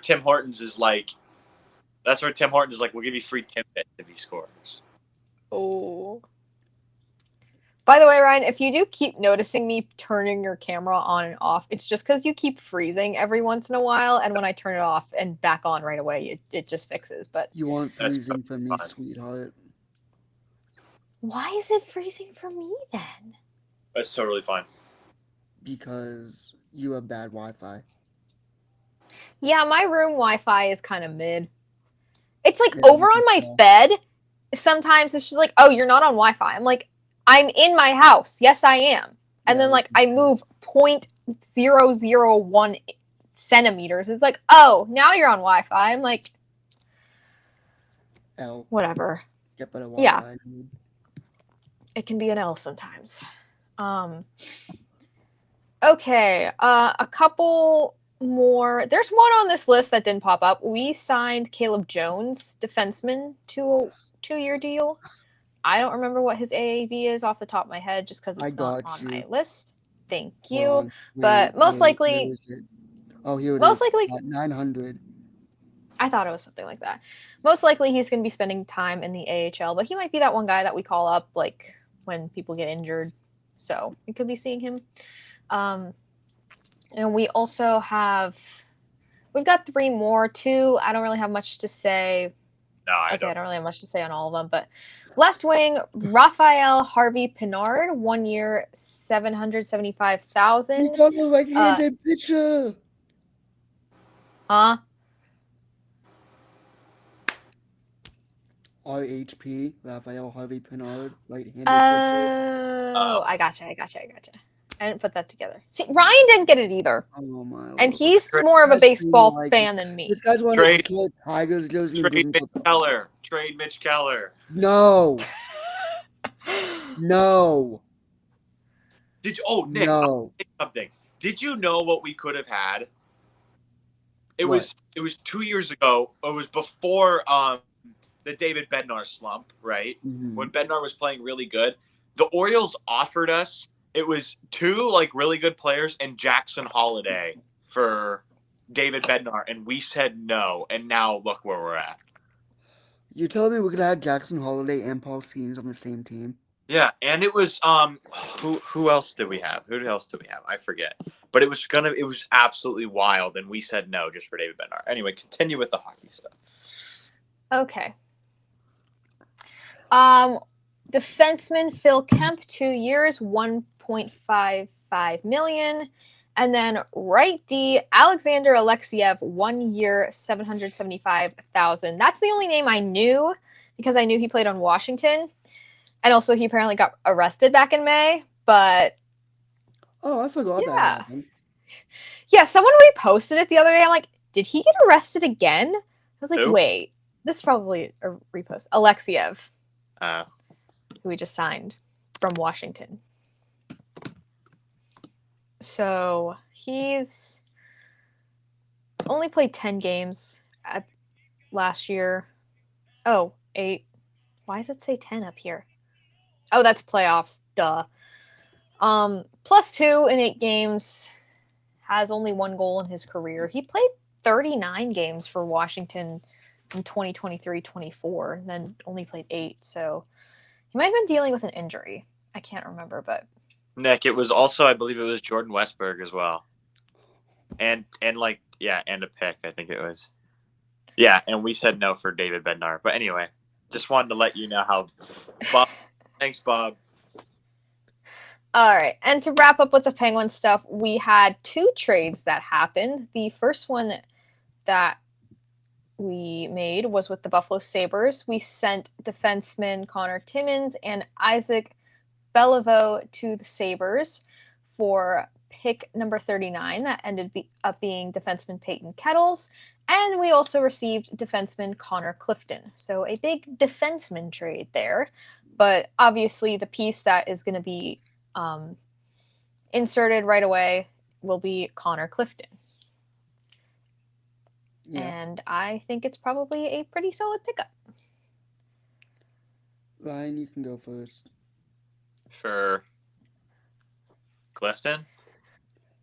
Tim Hortons is like, that's where Tim Hortons is like, we'll give you free Timbits if he scores. Oh. By the way, Ryan, if you do keep noticing me turning your camera on and off, it's just because you keep freezing every once in a while, and when I turn it off and back on right away, it just fixes. But you aren't freezing for me, sweetheart. Why is it freezing for me then? That's totally fine. Because you have bad Wi-Fi. Yeah, my room Wi-Fi is kind of mid. It's like over on my bed. Sometimes it's just like, oh, you're not on Wi-Fi. I'm like, I'm in my house. Yes, I am. And then like I move 0.001 centimeters. It's like, oh, now you're on Wi-Fi. I'm like, L. Whatever. Get better Wi-Fi. Yeah. It can be an L sometimes. Okay. A couple more. There's one on this list that didn't pop up. We signed Caleb Jones, defenseman, to a 2-year deal. I don't remember what his AAV is off the top of my head, just because it's not on my list. Thank you. But most likely, oh, here it most is. likely 900. I thought it was something like that. Most likely, he's going to be spending time in the AHL, but he might be that one guy that we call up like when people get injured. So we could be seeing him. And we also we've got 3 more. 2, I don't really have much to say. No, I don't really have much to say on all of them, but left wing, Raphael Harvey-Pinard, 1 year, $775,000. We got a right-handed pitcher. Huh? RHP, Raphael Harvey-Pinard, right-handed pitcher. Oh, I gotcha. I didn't put that together. See, Ryan didn't get it either. Oh my and Lord. he's more of a baseball fan than me. This guy's one of the Detroit Tigers jersey. Trade Mitch Keller. Trade Mitch Keller. No. No. Nick, I'll say something. Did you know what we could have had? It was 2 years ago. It was before the David Bednar slump, right? Mm-hmm. When Bednar was playing really good. The Orioles offered us, it was 2 like really good players and Jackson Holiday for David Bednar, and we said no, and now look where we're at. You telling me we could have Jackson Holiday and Paul Skeens on the same team? Yeah, and it was who else did we have? Who else did we have? I forget. But it was absolutely wild, and we said no just for David Bednar. Anyway, continue with the hockey stuff. Okay. Defenseman Phil Kemp, 2 years, $1.55 million. And then right D, Alexander Alexiev, 1 year, $775,000. That's the only name I knew because I knew he played on Washington. And also he apparently got arrested back in May, but... Oh, I forgot that happened. Yeah, someone reposted it the other day. I'm like, did he get arrested again? I was like, wait, this is probably a repost. Alexiev, who we just signed from Washington. So he's only played 10 games last year. Oh, 8. Why does it say 10 up here? Oh, that's playoffs. Duh. +2 in 8 games. Has only 1 goal in his career. He played 39 games for Washington in 2023-24, and then only played 8. So he might have been dealing with an injury. I can't remember, but Nick, it was also, I believe it was Jordan Westberg as well. And a pick, I think it was. Yeah, and we said no for David Bednar. But anyway, just wanted to let you know how Bob. Thanks, Bob. All right. And to wrap up with the Penguin stuff, we had 2 trades that happened. The first one that we made was with the Buffalo Sabres. We sent defenseman Connor Timmins and Isaac Beliveau to the Sabres for pick number 39. That ended up being defenseman Peyton Kettles. And we also received defenseman Connor Clifton. So a big defenseman trade there. But obviously the piece that is going to be inserted right away will be Connor Clifton. Yeah. And I think it's probably a pretty solid pickup. Ryan, you can go first. For Clifton?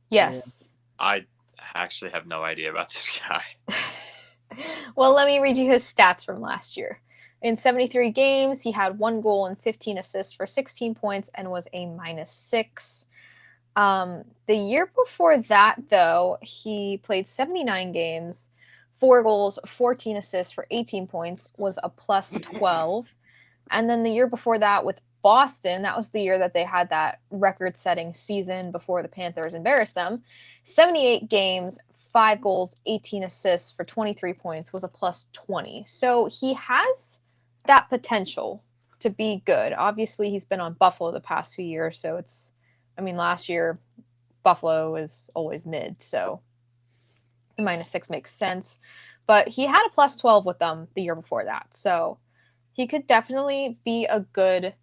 Yes. Yeah. I actually have no idea about this guy. Well, let me read you his stats from last year. In 73 games, he had 1 goal and 15 assists for 16 points and was a -6. The year before that, though, he played 79 games, 4 goals, 14 assists for 18 points, was a +12. And then the year before that with Boston, that was the year that they had that record-setting season before the Panthers embarrassed them. 78 games, 5 goals, 18 assists for 23 points, was a +20. So he has that potential to be good. Obviously, he's been on Buffalo the past few years, so last year, Buffalo is always mid, so the -6 makes sense. But he had a +12 with them the year before that, so he could definitely be a good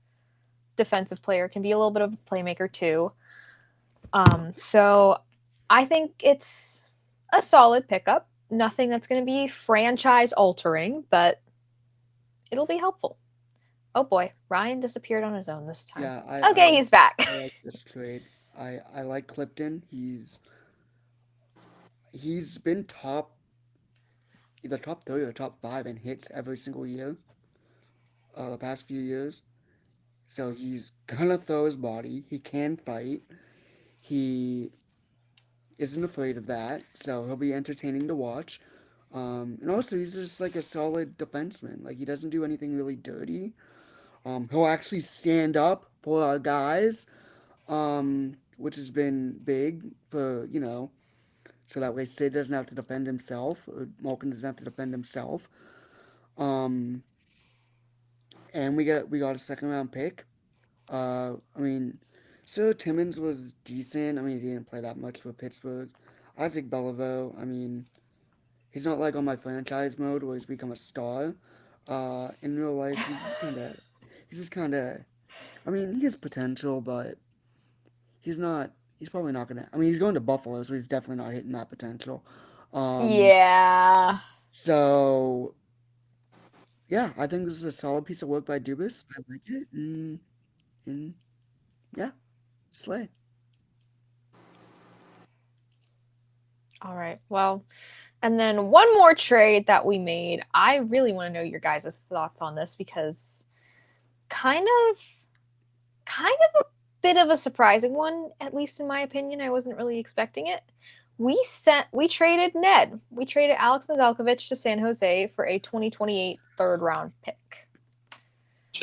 defensive player, can be a little bit of a playmaker too. So I think it's a solid pickup. Nothing that's going to be franchise altering, but it'll be helpful. Oh boy, Ryan disappeared on his own this time. Yeah, he's back. I like this trade. I like Clifton. He's been either top 3 or top 5 in hits every single year. The past few years. So he's gonna throw his body. He can fight. He isn't afraid of that. So he'll be entertaining to watch. And also he's just like a solid defenseman. Like he doesn't do anything really dirty. He'll actually stand up for our guys, which has been big for, so that way Sid doesn't have to defend himself, or Malkin doesn't have to defend himself. And we got a 2nd-round pick. So Timmins was decent. He didn't play that much for Pittsburgh. Isaac Beliveau, he's not like on my franchise mode where he's become a star. In real life, he's just kind of, he has potential, but he's probably not going to, he's going to Buffalo, so he's definitely not hitting that potential. Yeah. So, yeah, I think this is a solid piece of work by Dubas. I like it. And yeah, slay. All right. Well, and then one more trade that we made. I really want to know your guys' thoughts on this because kind of a bit of a surprising one, at least in my opinion. I wasn't really expecting it. We traded Ned. We traded Alex Nedeljkovic to San Jose for a 2028 3rd-round pick.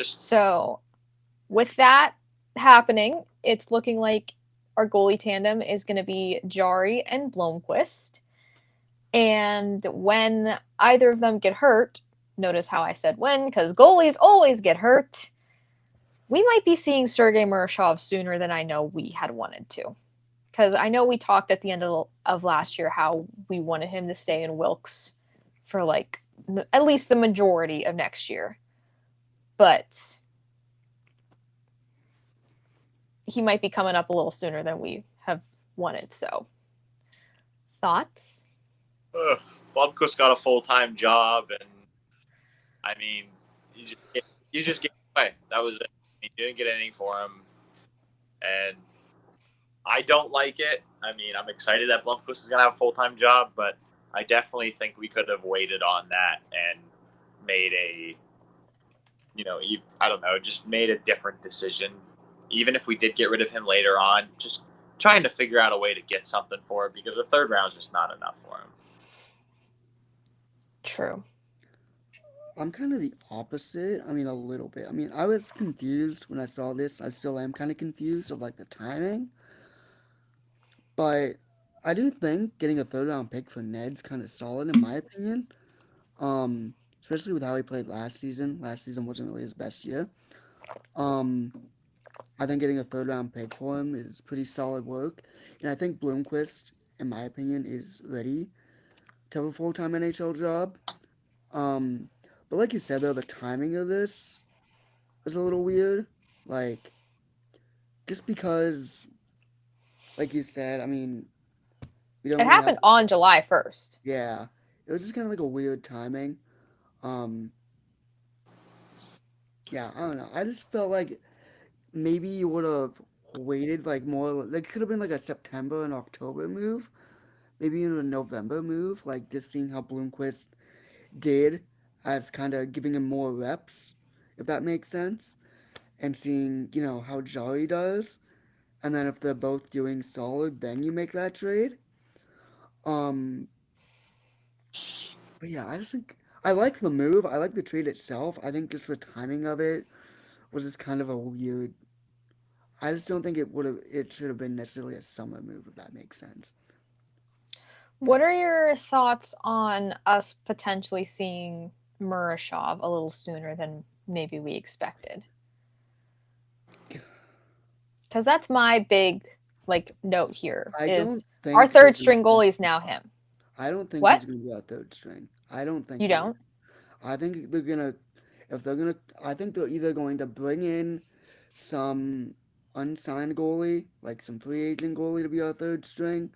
So with that happening, it's looking like our goalie tandem is going to be Jari and Blomqvist. And when either of them get hurt, notice how I said when, because goalies always get hurt, we might be seeing Sergei Murashov sooner than I know we had wanted to. Because I know we talked at the end of last year how we wanted him to stay in Wilkes for at least the majority of next year. But he might be coming up a little sooner than we have wanted. So, thoughts? Blomqvist got a full-time job, and you just gave him away. That was it. You didn't get anything for him, and I don't like it. I'm excited that Blomqvist is going to have a full-time job, but I definitely think we could have waited on that and made just made a different decision. Even if we did get rid of him later on, just trying to figure out a way to get something for him because the 3rd round is just not enough for him. True. I'm kind of the opposite. A little bit. I was confused when I saw this. I still am kind of confused of the timing. But I do think getting a third round pick for Ned's kind of solid in my opinion. Especially with how he played last season. Last season wasn't really his best year. Um, I think getting a third round pick for him is pretty solid work. And I think Bloomquist, in my opinion, is ready to have a full time NHL job. Um, but like you said though, the timing of this is a little weird. Like just because, like you said, I mean, we don't It really have. happened on July 1st. Yeah, it was just kind of like a weird timing. Um, yeah, I don't know. I just felt like maybe you would have waited like more. Like could have been like a September and October move, maybe even a November move. Like just seeing how Bloomquist did as kind of giving him more reps, if that makes sense, and seeing how Jari does, and then if they're both doing solid, then you make that trade. Um, but yeah, I just think I like the move. I like the trade itself. I think just the timing of it was just kind of a weird. I just don't think it would have. It should have been necessarily a summer move, if that makes sense. What are your thoughts on us potentially seeing Murashov a little sooner than maybe we expected? Because that's my big note here I don't is our think they're third gonna. string goalie is now him. I don't think What? he's going to be our third string. I don't think You he is. don't? I think they're gonna. If they're gonna, I think they're either going to bring in some unsigned goalie, like some free agent goalie, to be our third string,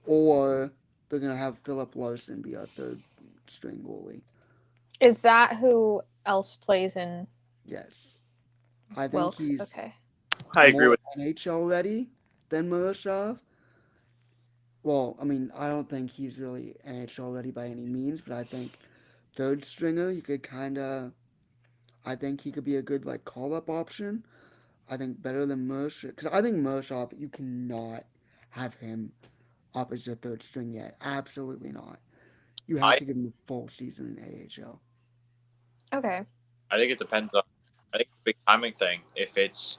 or they're gonna have Philip Larson be our third string goalie. Is that who else plays in Yes, I think Wilkes? he's Okay. I agree more with. NHL ready than Murashov. Well, I mean, I don't think he's really NHL ready by any means, but I think third stringer, you could kind of. I think he could be a good like call up option. I think better than Mersh because I think Mershop you cannot have him up as your third string yet. Absolutely not. You have I to give him a full season in AHL. Okay. I think it depends on. I think it's a big timing thing. If it's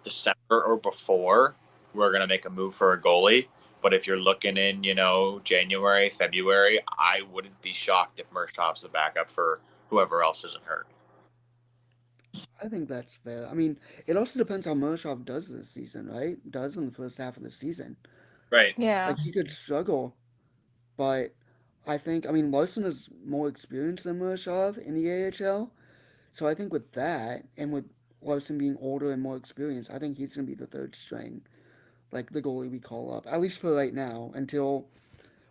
December or before, we're gonna make a move for a goalie. But if you're looking in, January, February, I wouldn't be shocked if Mershkov's the backup for whoever else isn't hurt. I think that's fair. I mean, it also depends how Mershop does this season, right? Does in the first half of the season. Right. Yeah. Like he could struggle, but I mean Larson has more experience than Mershov in the AHL. So I think with that and with Larson being older and more experienced, I think he's gonna be the third string, like the goalie we call up. At least for right now, until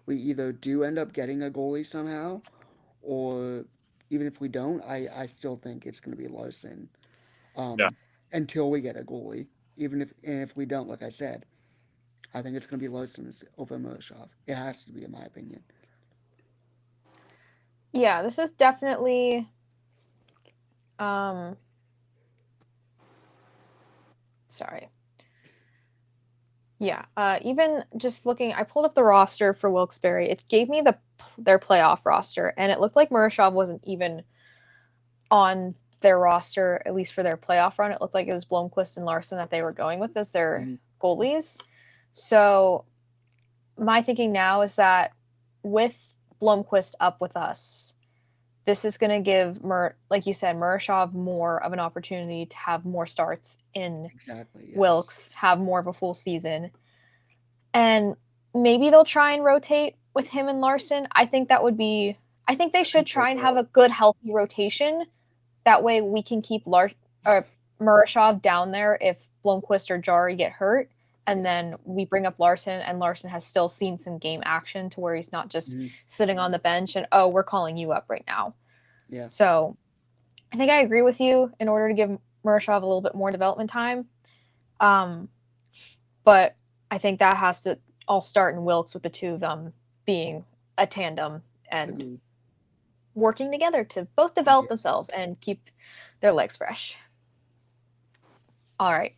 we either do end up getting a goalie somehow, or even if we don't, I still think it's going to be Larson Yeah. until we get a goalie. Even if we don't, like I said, I think it's going to be Larson over Murashov. It has to be, in my opinion. Yeah, this is definitely um sorry. Yeah, even just looking, I pulled up the roster for Wilkes-Barre. It gave me their playoff roster, and it looked like Murashov wasn't even on their roster, at least for their playoff run. It looked like it was Blomqvist and Larson that they were going with as their goalies. So my thinking now is that with Blomqvist up with us, this is going to give, like you said, Murashov more of an opportunity to have more starts in Exactly. Yes. Wilkes, have more of a full season. And maybe they'll try and rotate with him and Larson. I think they should try and have a good, healthy rotation. That way we can keep Murashov down there if Blomqvist or Jari get hurt. And then we bring up Larson, and Larson has still seen some game action to where he's not just sitting on the bench and, oh, we're calling you up right now. Yeah. So I think I agree with you in order to give Murashov a little bit more development time. But I think that has to all start in Wilkes with the two of them being a tandem and working together to both develop themselves and keep their legs fresh. All right.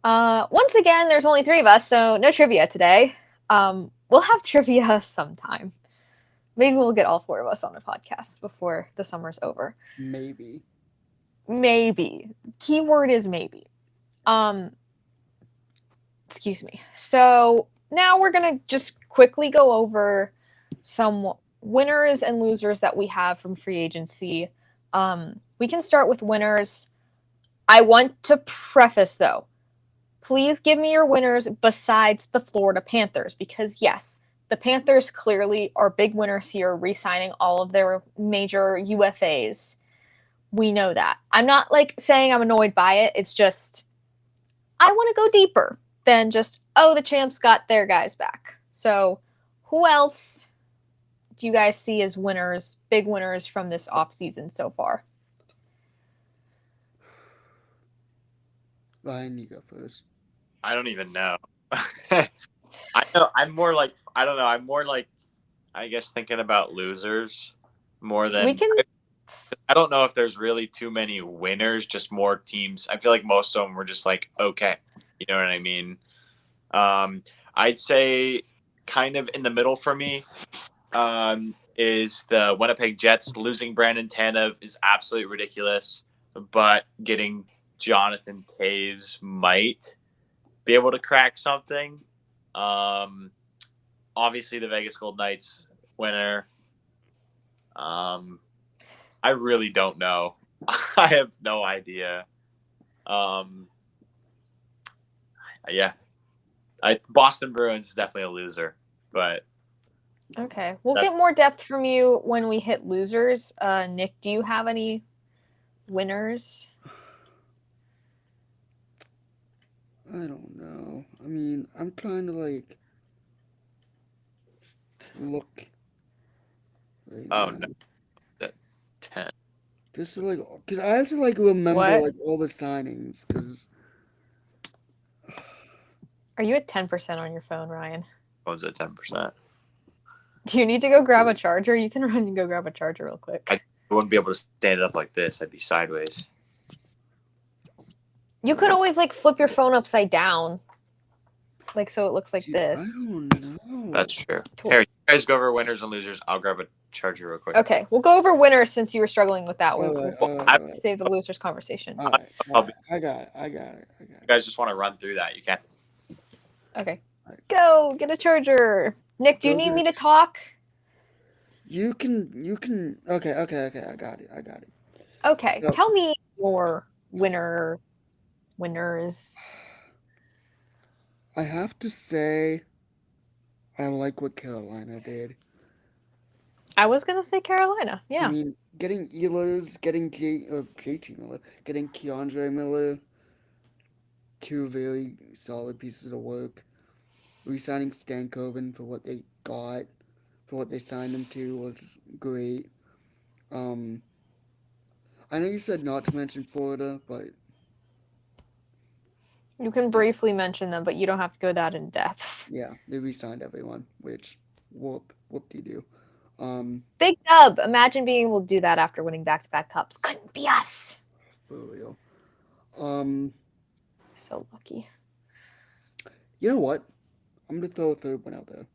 Once again, there's only 3 of us, so no trivia today. We'll have trivia sometime. Maybe we'll get all 4 of us on a podcast before the summer's over. Maybe. Keyword is maybe. Excuse me. So now we're going to just quickly go over some winners and losers that we have from free agency. We can start with winners. I want to preface, though, please give me your winners besides the Florida Panthers, because yes, the Panthers clearly are big winners here, re-signing all of their major UFAs. We know that. I'm not saying I'm annoyed by it. It's just I want to go deeper than just, oh, the champs got their guys back. So who else do you guys see as winners, big winners from this offseason so far? Ryan, you go first. I don't even know. I know. I'm more like, I don't know. I'm more like, I guess, thinking about losers more than. We can. I don't know if there's really too many winners, just more teams. I feel like most of them were just like, okay. You know what I mean? I'd say kind of in the middle for me is the Winnipeg Jets. Losing Brandon Tanev is absolutely ridiculous, but getting Jonathan Toews might be able to crack something. Obviously, the Vegas Golden Knights winner. I really don't know. I have no idea. Yeah. Boston Bruins is definitely a loser, but okay, we'll get more depth from you when we hit losers. Nick, do you have any winners? I don't know. I mean, I'm trying to look. Right oh now. no, that 10. Just to because I have to remember all the signings. Because are you at 10% on your phone, Ryan? What was it, 10%? Do you need to go grab a charger? You can run and go grab a charger real quick. I wouldn't be able to stand it up like this. I'd be sideways. You could always flip your phone upside down, so it looks like dude, this. I don't know. That's true. Here, you guys go over winners and losers. I'll grab a charger real quick. Okay, we'll go over winners since you were struggling with that. We'll save the losers conversation. All right. I got it. You guys just want to run through that? You can. Okay. Go get a charger. Nick, do you need me to talk? You can. Okay. I got it. Okay. So, tell me your winners. I have to say, I like what Carolina did. I was gonna say Carolina. Yeah. I mean, getting Ehlers, getting JT Miller, getting Keandre Miller, two very solid pieces of work. Re-signing Stankoven for what they got, for what they signed him to was great. I know you said not to mention Florida, but you can briefly mention them, but you don't have to go that in depth. Yeah, they re-signed everyone, which whoop-de-doo. Big dub. Imagine being able to do that after winning back-to-back cups. Couldn't be us. For real. So lucky. You know what? I'm gonna throw a third one out there.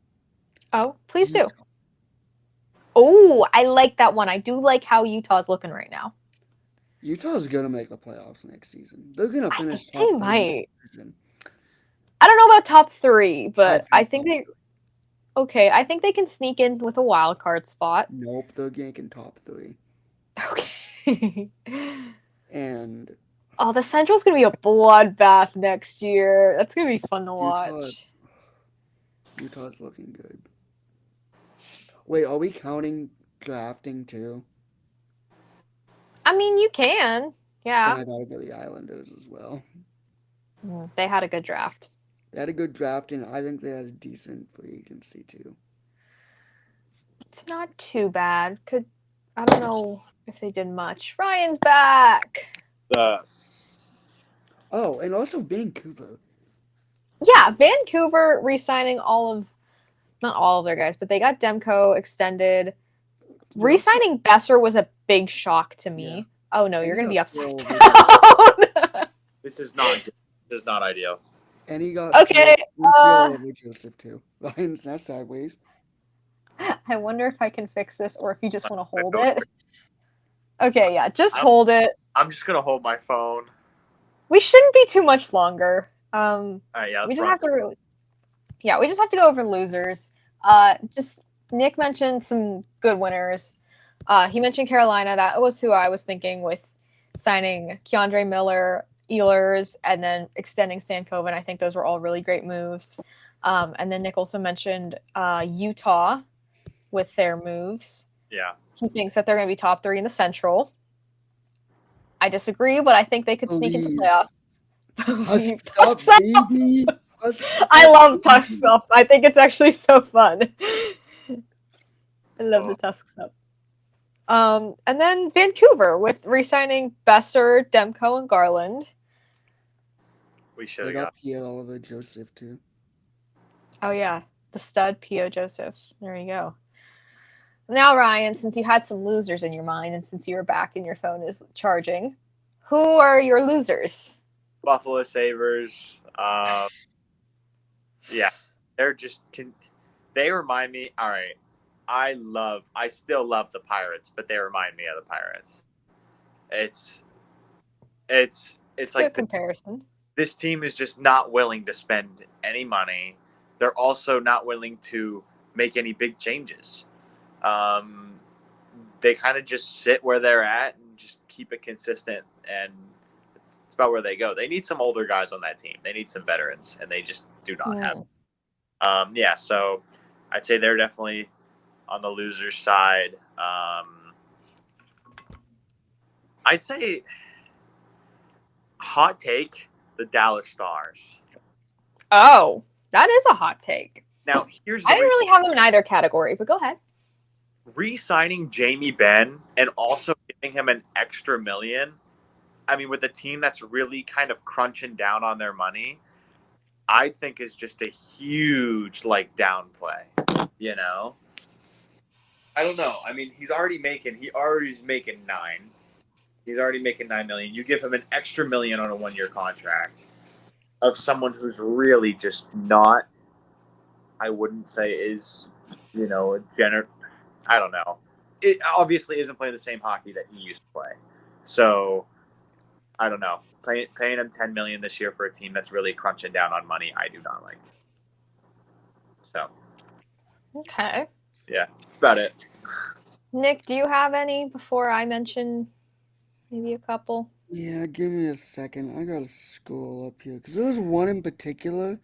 Oh, please do. Oh, I like that one. I do like how Utah's looking right now. Utah's gonna make the playoffs next season. They're gonna finish top 3. They might. I don't know about top 3, but I think they. Okay, I think they can sneak in with a wild card spot. Nope, they're ganking top 3. Okay. And the Central's gonna be a bloodbath next year. That's gonna be fun to watch. Utah's looking good. Wait, are we counting drafting too? I mean, you can. Yeah. And I gotta go the Islanders as well. They had a good draft. They had a good draft, and I think they had a decent free agency too. It's not too bad. I don't know if they did much. Ryan's back. Oh, and also Vancouver. Yeah, Vancouver re-signing not all of their guys, but they got Demko extended. Re-signing Besser was a big shock to me. Yeah. Oh no, you're gonna be upside down. This is not good. This is not ideal. And he got Joseph too. Ryan's not sideways. I wonder if I can fix this or if you just want to hold it. Okay, yeah, hold it. I'm just gonna hold my phone. We shouldn't be too much longer. Yeah, we just have to. Yeah, we just have to go over losers. Just Nick mentioned some good winners. He mentioned Carolina. That was who I was thinking with signing Keandre Miller, Ehlers, and then extending Stankoven. I think those were all really great moves. And then Nick also mentioned Utah with their moves. Yeah. He thinks that they're going to be top 3 in the Central. I disagree, but I think they could sneak into playoffs. Husks up, baby. I love Tusks up. I think it's actually so fun. I love the Tusks up. And then Vancouver with re-signing Besser, Demko, and Garland. We should They have got Pierre Oliver Joseph too. Oh yeah, the stud P.O. Joseph. There you go. Now, Ryan, since you had some losers in your mind and since you're back and your phone is charging, who are your losers? Buffalo Sabres. Yeah, they're just they remind me. All right, I still love the Pirates, but they remind me of the Pirates. It's like Good comparison. This team is just not willing to spend any money. They're also not willing to make any big changes. They kind of just sit where they're at and just keep it consistent, and it's about where they go. They need some older guys on that team. They need some veterans, and they just do not have. Yeah, so I'd say they're definitely on the loser side. I'd say hot take, the Dallas Stars. Oh, that is a hot take. Now, here's I didn't really have them in either category, but go ahead. Re-signing Jamie Benn and also giving him an extra $1 million. I mean, with a team that's really kind of crunching down on their money, I think is just a huge downplay. You know, I don't know. I mean, he's already making $9 million. He's already making $9 million. You give him an extra $1 million on a 1-year contract of someone who's really just not. I wouldn't say is, a I don't know. It obviously isn't playing the same hockey that he used to play. So I don't know. Paying him $10 million this year for a team that's really crunching down on money, I do not like. So. Okay. Yeah, that's about it. Nick, do you have any before I mention maybe a couple? Yeah, give me a second. I gotta scroll up here because there was one in particular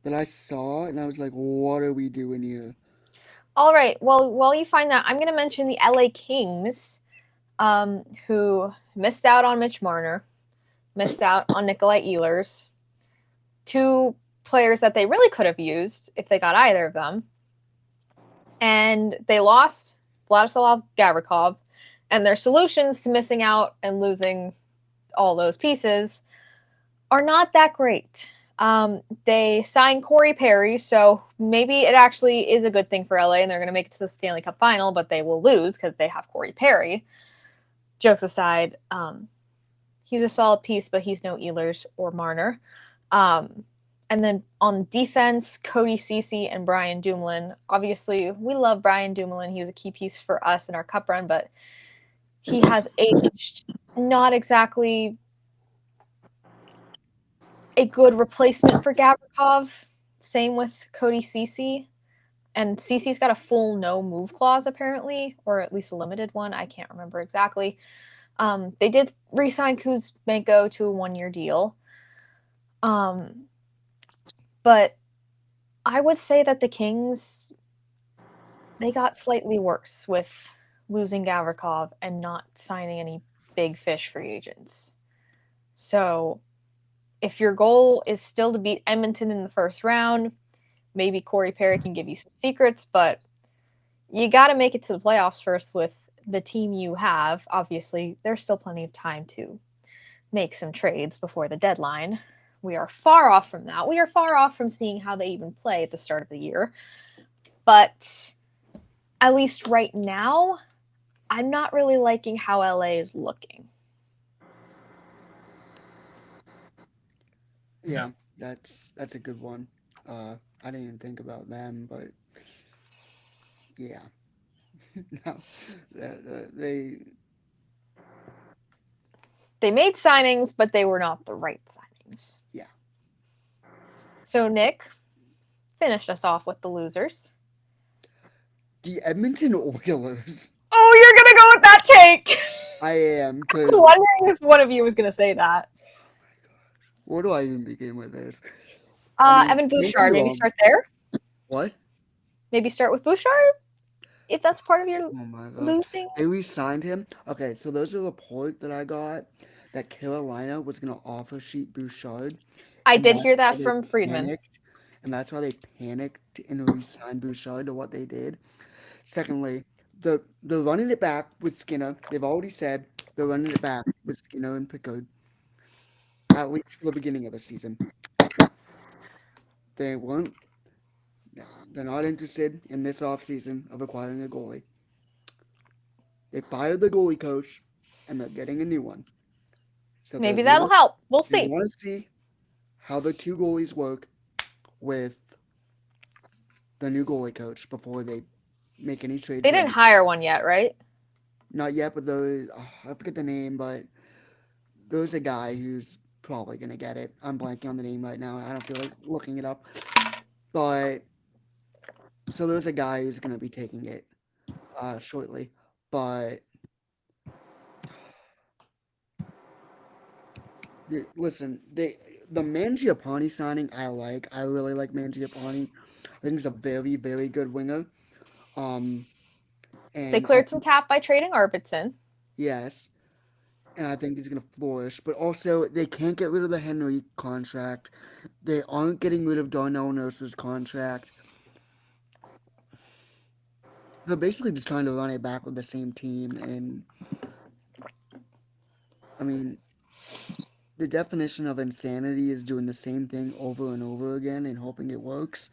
that I saw, and I was like, "What are we doing here?" All right. Well, while you find that, I'm going to mention the LA Kings, who missed out on Mitch Marner, missed out on Nikolai Ehlers, 2 players that they really could have used if they got either of them. And they lost Vladislav Gavrikov, and their solutions to missing out and losing all those pieces are not that great. They signed Corey Perry, so maybe it actually is a good thing for LA and they're going to make it to the Stanley Cup final, but they will lose because they have Corey Perry. Jokes aside, he's a solid piece, but he's no Ehlers or Marner. And then on defense, Cody Ceci and Brian Dumoulin. Obviously, we love Brian Dumoulin. He was a key piece for us in our cup run, but he has aged not exactly a good replacement for Gavrikov. Same with Cody Ceci. And Ceci's got a full no-move clause, apparently, or at least a limited one. I can't remember exactly. They did re-sign Kuzmenko to a 1-year deal. But I would say that the Kings, they got slightly worse with losing Gavrikov and not signing any big fish free agents. So if your goal is still to beat Edmonton in the first round, maybe Corey Perry can give you some secrets, but you got to make it to the playoffs first with the team you have. Obviously, there's still plenty of time to make some trades before the deadline. We are far off from that. We are far off from seeing how they even play at the start of the year. But at least right now, I'm not really liking how LA is looking. Yeah, that's a good one. I didn't even think about them, but yeah. No, they made signings, but they were not the right signings. Yeah. So, Nick, finish us off with the losers. The Edmonton Oilers. Oh, you're going to go with that take! I am, I was because... wondering if one of you was going to say that. Where do I even begin with this? Evan Bouchard, maybe start there? What? Maybe start with Bouchard? If that's part of your losing? They re-signed him. Okay, so there's a report that I got that Carolina was going to offer sheet Bouchard. I did hear that from Friedman. And that's why they panicked and re-signed Bouchard to what they did. Secondly, they're running it back with Skinner. They've already said they're running it back with Skinner and Pickard. At least for the beginning of the season. They're not interested in this offseason of acquiring a goalie. They fired the goalie coach, and they're getting a new one. So maybe that'll help. We'll see. They want to see how the two goalies work with the new goalie coach before they make any trades. They didn't hire one yet, right? Not yet, but I forget the name, but there's a guy who's probably going to get it. I'm blanking on the name right now. I don't feel like looking it up. But, so there's a guy who's going to be taking it shortly. But, listen, the Mangiapane signing I like. I really like Mangiapane. I think he's a very, very good winger. And they cleared some cap by trading Arvidsson. Yes. And I think he's going to flourish. But also, they can't get rid of the Henry contract. They aren't getting rid of Darnell Nurse's contract. They're basically just trying to run it back with the same team. And, I mean, the definition of insanity is doing the same thing over and over again and hoping it works.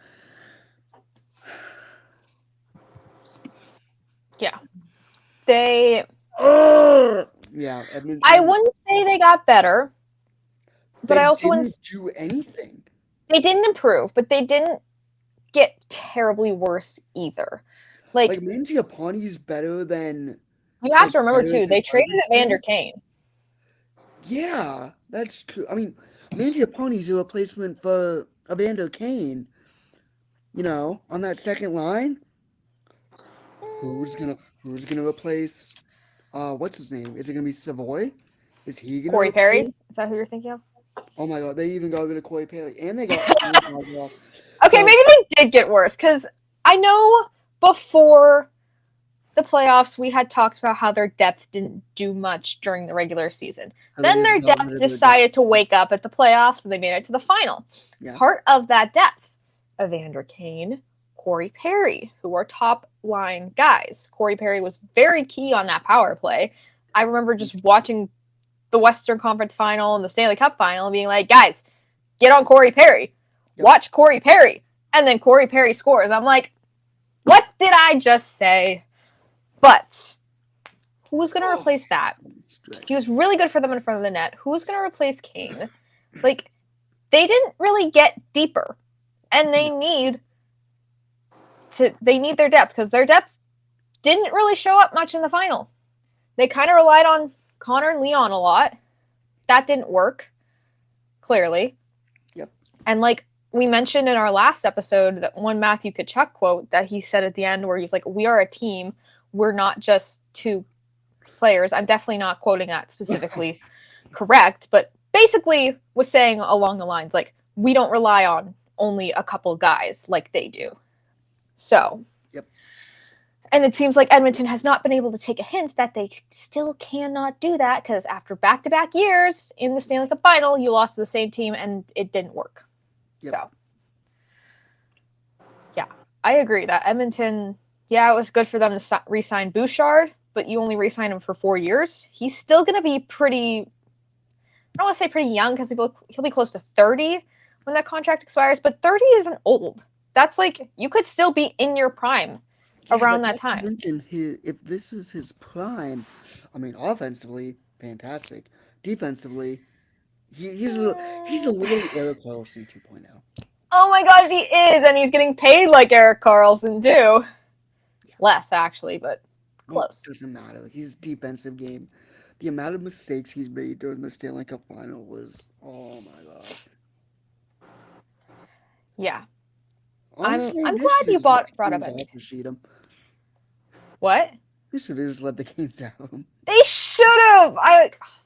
Yeah. They... Yeah, Edmonton. I wouldn't say they got better, but I also wouldn't do anything. They didn't improve, but they didn't get terribly worse either. Like Mangiapane is better than. You have to remember too, they traded Evander Kane. Yeah, that's true. I mean, Mangiapane is a replacement for Evander Kane. You know, on that second line, who's gonna replace? What's his name? Is it gonna be Savoy? Is he gonna? Corey Perry? Is that who you're thinking of? Oh my God! They even got rid of Corey Perry, and they got. Okay, maybe they did get worse because I know before the playoffs we had talked about how their depth didn't do much during the regular season. So then their depth decided to wake up at the playoffs, and they made it to the final. Yeah. Part of that depth, Evander Kane, Corey Perry, who are top line guys. Corey Perry was very key on that power play. I remember just watching the Western Conference Final and the Stanley Cup Final and being like, guys, get on Corey Perry. Yep. Watch Corey Perry. And then Corey Perry scores. I'm like, what did I just say? But who's going to replace that? He was really good for them in front of the net. Who's going to replace Kane? Like, they didn't really get deeper. And they need their depth because their depth didn't really show up much in the final. They kind of relied on Connor and Leon a lot. That didn't work, clearly. Yep. And like we mentioned in our last episode, that one Matthew Tkachuk quote that he said at the end where he's like, we are a team. We're not just two players. I'm definitely not quoting that specifically correct, but basically was saying along the lines like, we don't rely on only a couple guys like they do. So, yep. And it seems like Edmonton has not been able to take a hint that they still cannot do that because after back-to-back years in the Stanley Cup Final, you lost to the same team and it didn't work. Yep. So, yeah, I agree that Edmonton, yeah, it was good for them to re-sign Bouchard, but you only re-sign him for 4 years. He's still going to be pretty, I don't want to say pretty young because he'll be close to 30 when that contract expires, but 30 isn't old. That's like, you could still be in your prime around that time. If this is his prime, I mean, offensively, fantastic. Defensively, he's a little Erik Karlsson 2.0. Oh my gosh, he is, and he's getting paid like Erik Karlsson too. Yeah. Less, actually, but close. It doesn't matter. His defensive game, the amount of mistakes he's made during the Stanley Cup Final was, oh my gosh. Yeah. Honestly, I'm they glad should've you just let the brought up Canes it. out to shoot 'em. What? They should have just let the Canes out. They should have.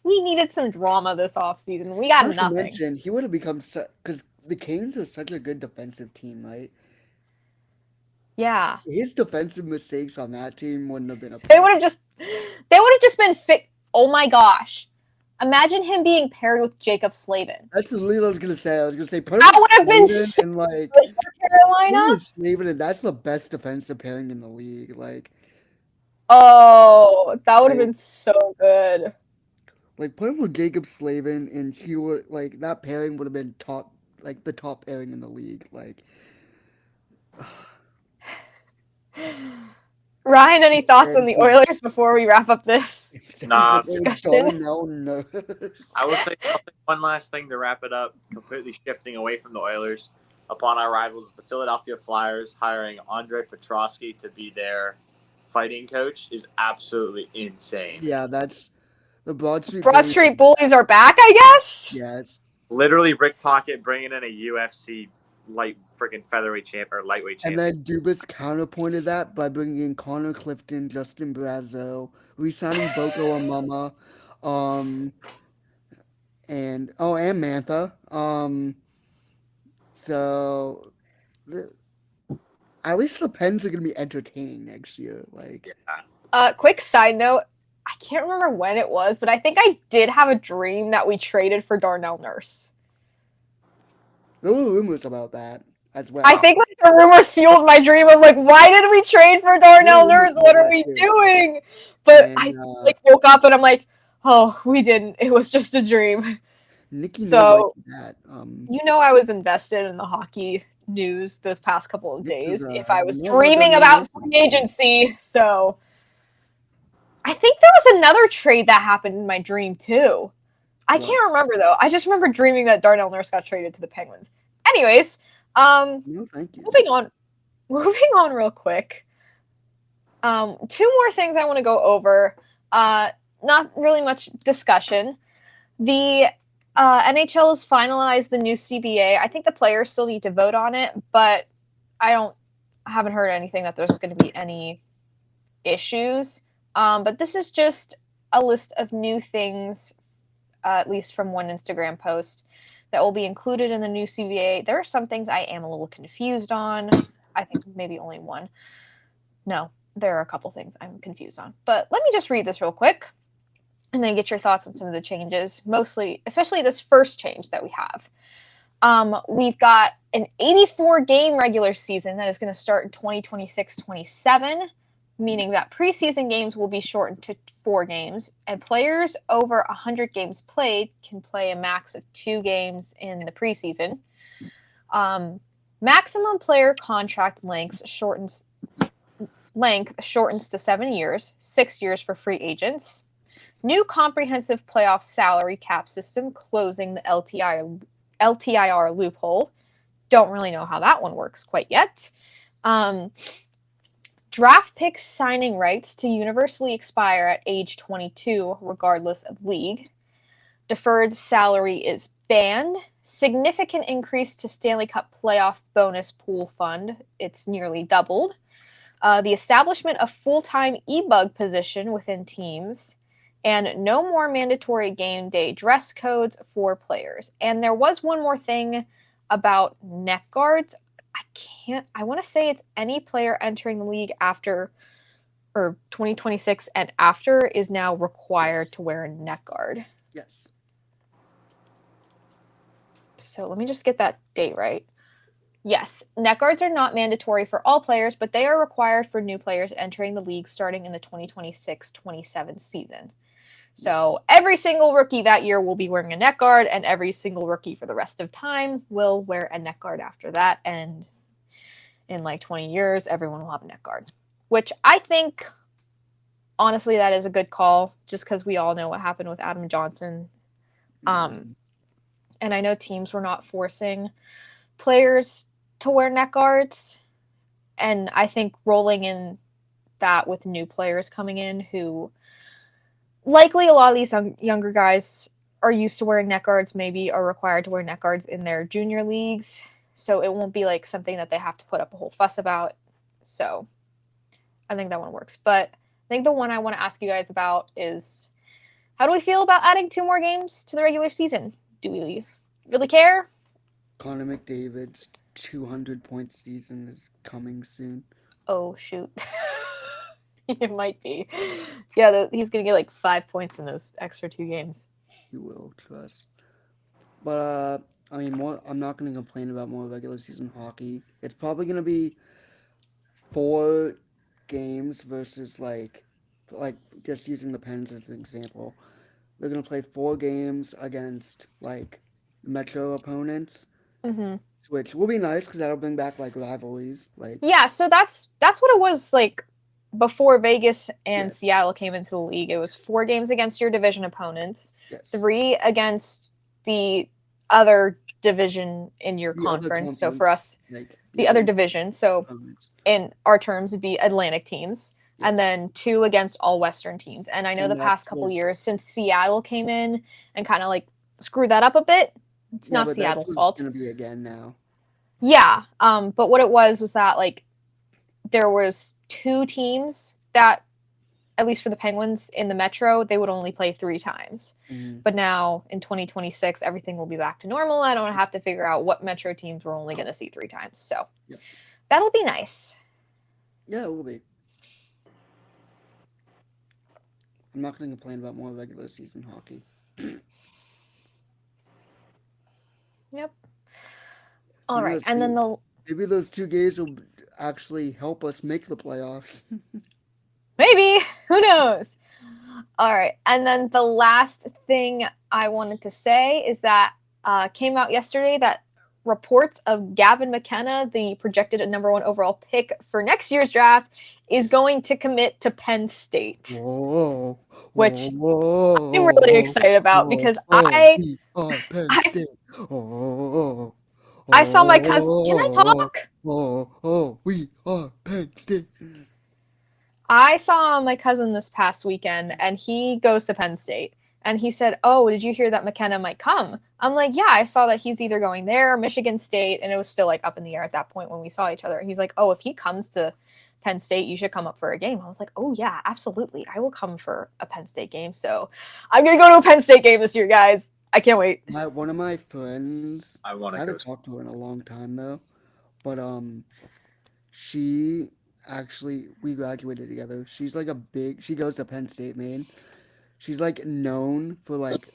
We needed some drama this offseason. We got Not to nothing. mention, he would have become because the Canes are such a good defensive team, right? Yeah. His defensive mistakes on that team wouldn't have been a They problem. would have just been fit. Oh my gosh. Imagine him being paired with Jacob Slavin. That's literally what I was gonna say. I was gonna say put him That with would have been Slavin so and like good for put him Carolina. with Slavin, and that's the best defensive pairing in the league. Like, Oh, that would have like, been so good. like put him with Jacob Slavin, and he would like that pairing would have been top, like the top pairing in the league. Like, Ryan, any thoughts on and the Oilers before we wrap up this Nah, discussion? No. I'll say one last thing to wrap it up, completely shifting away from the Oilers. Upon our rivals, the Philadelphia Flyers hiring Andre Petrosky to be their fighting coach is absolutely insane. Yeah, that's the Broad Street Broad Bullies. Street Bullies are back, I guess? Yes. Literally, Rick Tocchet bringing in a UFC freaking featherweight champ or lightweight champ. And then Dubas counterpointed that by bringing in Connor Clifton, Justin Brazeau, re-signing Boko Amama, and Mantha. So at least the Pens are gonna be entertaining next year. Like, Quick side note, I can't remember when it was, but I think I did have a dream that we traded for Darnell Nurse. there were rumors about that as well. I think like the rumors fueled my dream. I'm like, why did we trade for Darnell Nurse? What are we doing? But I woke up and I'm like, oh, we didn't. It was just a dream. Nikki, so that. I was invested in the hockey news those past couple of days. If I was no, dreaming about free agency, so I think there was another trade that happened in my dream too. I can't remember though. I just remember dreaming that Darnell Nurse got traded to the Penguins. Anyways, no, thank you. Moving on real quick. Two more things I want to go over. Not really much discussion. The NHL has finalized the new CBA. I think the players still need to vote on it, but I haven't heard anything that there's going to be any issues. But this is just a list of new things, at least from one Instagram post, that will be included in the new CBA. There are some things I am a little confused on. I think maybe only one. No, there are a couple things I'm confused on. But let me just read this real quick and then get your thoughts on some of the changes, especially this first change that we have. We've got an 84-game regular season that is going to start in 2026-27, meaning that preseason games will be shortened to 4 games, and players over 100 games played can play a max of 2 games in the preseason. Maximum player contract length shortens to 7 years, 6 years for free agents. New comprehensive playoff salary cap system closing the LTIR loophole. Don't really know how that one works quite yet. Draft pick signing rights to universally expire at age 22, regardless of league. Deferred salary is banned. Significant increase to Stanley Cup playoff bonus pool fund. It's nearly doubled. The establishment of full-time e-bug position within teams. And no more mandatory game day dress codes for players. And there was one more thing about neck guards. I want to say it's any player entering the league after or 2026 and after is now required to wear a neck guard. Yes. So let me just get that date right. Yes, neck guards are not mandatory for all players, but they are required for new players entering the league starting in the 2026-27 season. So every single rookie that year will be wearing a neck guard, and every single rookie for the rest of time will wear a neck guard after that. And in like 20 years, everyone will have a neck guard, which I think, honestly, that is a good call just because we all know what happened with Adam Johnson. And I know teams were not forcing players to wear neck guards. And I think rolling in that with new players coming in who likely a lot of these younger guys are used to wearing neck guards, maybe are required to wear neck guards in their junior leagues. so it won't be like something that they have to put up a whole fuss about. So I think that one works. But I think the one I want to ask you guys about is, how do we feel about adding 2 more games to the regular season? Do we really care? Connor McDavid's 200-point season is coming soon. Oh, shoot. It might be. Yeah, he's going to get like 5 points in those extra 2 games. He will, trust. But, I mean, I'm not going to complain about more regular season hockey. It's probably going to be 4 games versus, like just using the Pens as an example. They're going to play 4 games against, like, Metro opponents. Mm-hmm. Which will be nice because that'll bring back like rivalries. Like, yeah, so that's what it was like before Vegas and Seattle came into the league. It was 4 games against your division opponents, 3 against the other division in your conference. So for us, like, the other division. So opponents. In our terms, it'd be Atlantic teams, and then 2 against all Western teams. And I know the past couple years since Seattle came in and kind of like screwed that up a bit. It's not Seattle's fault. It's going to be again now. Yeah, but what it was that like there was 2 teams that, at least for the Penguins in the Metro, they would only play 3 times. Mm-hmm. But now in 2026, everything will be back to normal. I don't have to figure out what Metro teams we're only going to see 3 times. So that'll be nice. Yeah, it will be. I'm not going to complain about more regular season hockey. Yep. All right, and then maybe those 2 games will actually help us make the playoffs. Maybe. Who knows? All right, and then the last thing I wanted to say is that came out yesterday that reports of Gavin McKenna, the projected #1 overall pick for next year's draft, is going to commit to Penn State. Whoa, which I'm really excited about because I saw my cousin. Can I talk? We are Penn State. I saw my cousin this past weekend, and he goes to Penn State. And he said, "Oh, did you hear that McKenna might come?" I'm like, "Yeah, I saw that he's either going there or Michigan State." And it was still like up in the air at that point when we saw each other. And he's like, "Oh, if he comes to Penn State, you should come up for a game." I was like, "Oh yeah, absolutely. I will come for a Penn State game." So I'm going to go to a Penn State game this year, guys. I can't wait. One of my friends, I haven't talked to her in a long time though, but she actually, we graduated together. She's like she goes to Penn State, Maine. She's like known for like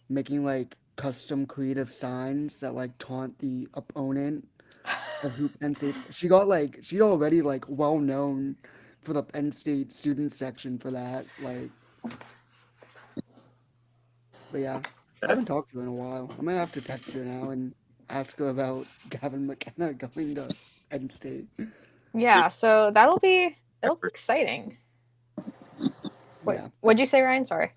making like custom creative signs that like taunt the opponent of who Penn State. She's already like well known for the Penn State student section for that. Like, but yeah, I haven't talked to her in a while. I might have to text her now and ask her about Gavin McKenna going to Penn State. Yeah, so that'll be exciting. What'd you say, Ryan? Sorry.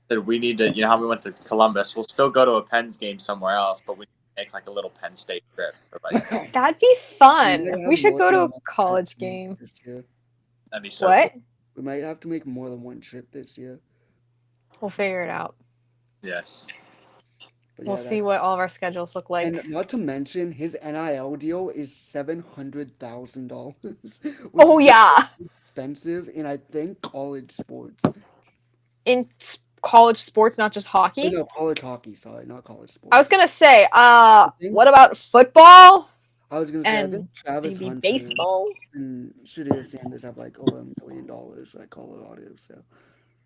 That we need to, how we went to Columbus. We'll still go to a Pens game somewhere else, but we make like a little Penn State trip. That'd be fun. We should go to a college game. That'd be so what? Cool. We might have to make more than one trip this year. We'll figure it out. Yes. We'll see what all of our schedules look like. And not to mention, his NIL deal is $700,000. Oh yeah, expensive in I think college sports. In college sports, not just hockey. No, college hockey. Sorry, not college sports. I was gonna say, what about football? I was gonna say, I think Travis maybe Hunter baseball and Shadea Sanders have like over $1 million at Colorado. So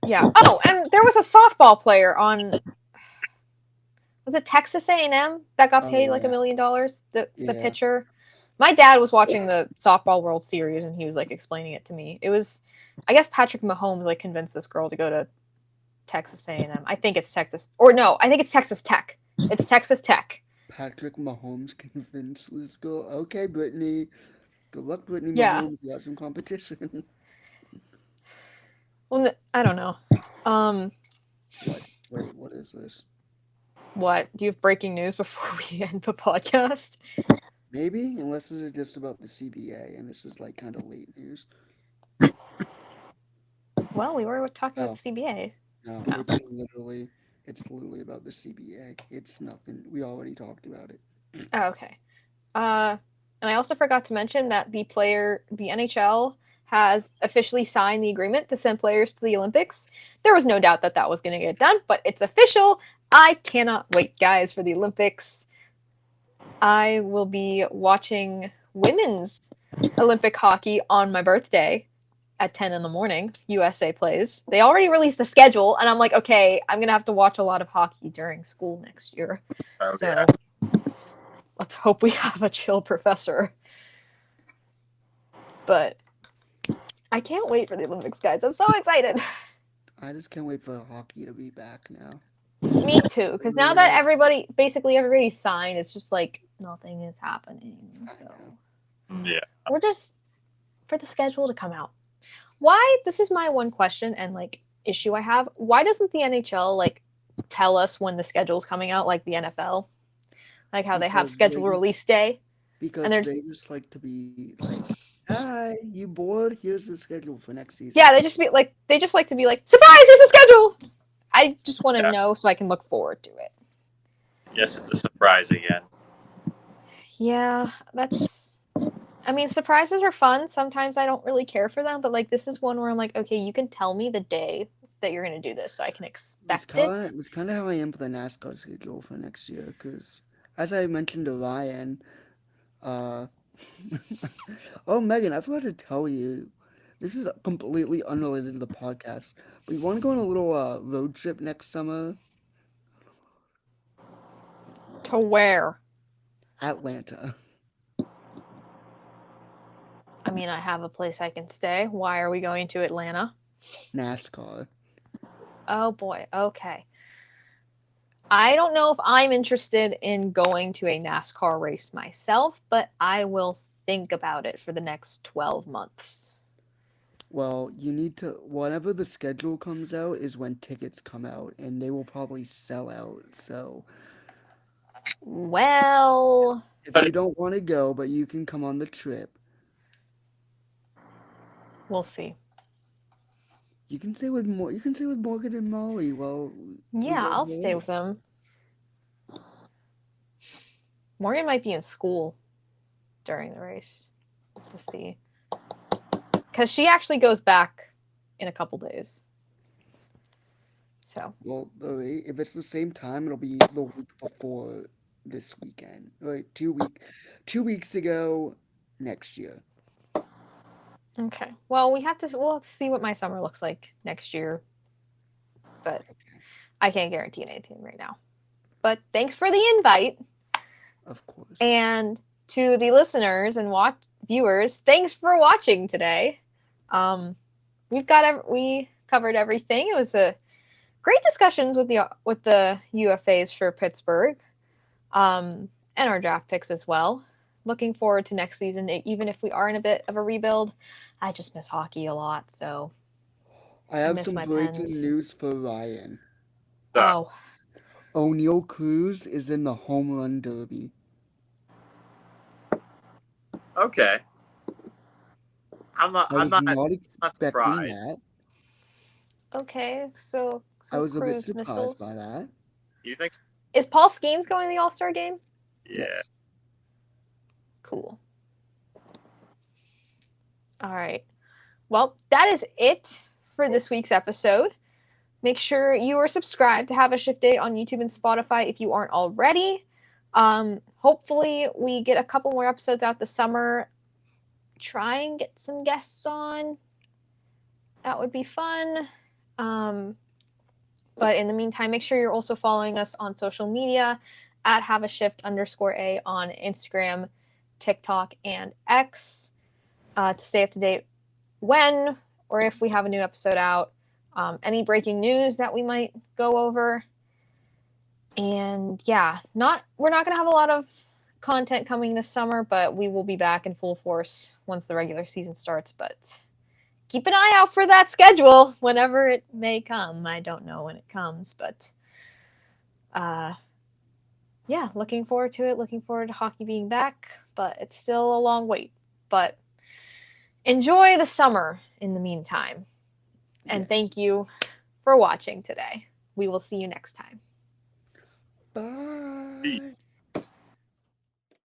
yeah. Oh, and there was a softball player on. Was it Texas A&M that got paid like $1 million? The pitcher. My dad was watching the softball World Series and he was like explaining it to me. It was, I guess Patrick Mahomes like convinced this girl to go to Texas A&M. I think it's Texas, or no, I think it's Texas Tech. It's Texas Tech. Patrick Mahomes convinced this girl. Okay, Brittany. Good luck, Brittany Mahomes. You got some competition. Well, I don't know. Wait, what is this? What? Do you have breaking news before we end the podcast? Maybe, unless this is just about the CBA, and this is like kind of late news. Well, we were talking about the CBA. No, it's literally It's literally about the CBA. It's nothing. We already talked about it. Oh, okay. And I also forgot to mention that the NHL has officially signed the agreement to send players to the Olympics. There was no doubt that that was going to get done, but it's official. I cannot wait, guys, for the Olympics. I will be watching women's Olympic hockey on my birthday at 10 in the morning. USA plays. They already released the schedule, and I'm like, okay, I'm going to have to watch a lot of hockey during school next year. Oh, So yeah. let's hope we have a chill professor. But I can't wait for the Olympics, guys. I'm so excited. I just can't wait for hockey to be back now. Me too, because now that basically everybody's signed, it's just like nothing is happening. So Yeah. we're just for the schedule to come out. Why? This is my one question and like issue I have. Why doesn't the NHL like tell us when the schedule's coming out, like the NFL? Like how they have schedule release day. Because they just like to be like, hi, you bored? Here's the schedule for next season. Yeah, they just like to be like, surprise, here's the schedule. I just want to know so I can look forward to it. Yes, it's a surprise again. Yeah, I mean, surprises are fun. Sometimes I don't really care for them, but like this is one where I'm like, okay, you can tell me the day that you're going to do this so I can expect it. It's kind of how I am for the NASCAR schedule for next year because, as I mentioned to Ryan, oh, Megan, I forgot to tell you, this is completely unrelated to the podcast, but you want to go on a little road trip next summer? To where? Atlanta. I mean, I have a place I can stay. Why are we going to Atlanta? NASCAR. Oh boy, okay. I don't know if I'm interested in going to a NASCAR race myself, but I will think about it for the next 12 months. Well, you need to, whenever the schedule comes out is when tickets come out, and they will probably sell out, so. Well. If you don't want to go, but you can come on the trip. We'll see. You can stay with Morgan and Molly. Well, yeah, I'll stay with them. Morgan might be in school during the race. Let's see. Because she actually goes back in a couple days. So. Well, if it's the same time, it'll be the week before this weekend. Like 2 weeks ago next year. Okay. Well, we'll have to see what my summer looks like next year. But I can't guarantee anything right now. But thanks for the invite. Of course. And to the listeners and viewers, thanks for watching today. We covered everything. It was a great discussions with the UFAs for Pittsburgh, and our draft picks as well. Looking forward to next season, even if we are in a bit of a rebuild. I just miss hockey a lot, so I have some breaking news for Ryan. Oh. O'Neal Cruz is in the home run derby. Okay. I'm not expecting that. Okay, so I was Cruz a bit surprised by that. You think so? Is Paul Skeens going to the All-Star game? Yeah. Yes. Cool. All right. Well, that is it for this week's episode. Make sure you are subscribed to Have a Shift Day on YouTube and Spotify if you aren't already. Hopefully we get a couple more episodes out this summer. Try and get some guests on. That would be fun. But in the meantime, make sure you're also following us on social media at HaveAShift_A on Instagram, TikTok, and X to stay up to date when or if we have a new episode out. Any breaking news that we might go over. And yeah, we're not going to have a lot of content coming this summer, but we will be back in full force once the regular season starts. But keep an eye out for that schedule whenever it may come. I don't know when it comes, but yeah, looking forward to it. Looking forward to hockey being back, but it's still a long wait. But enjoy the summer in the meantime. And Thank you for watching today. We will see you next time. Bye.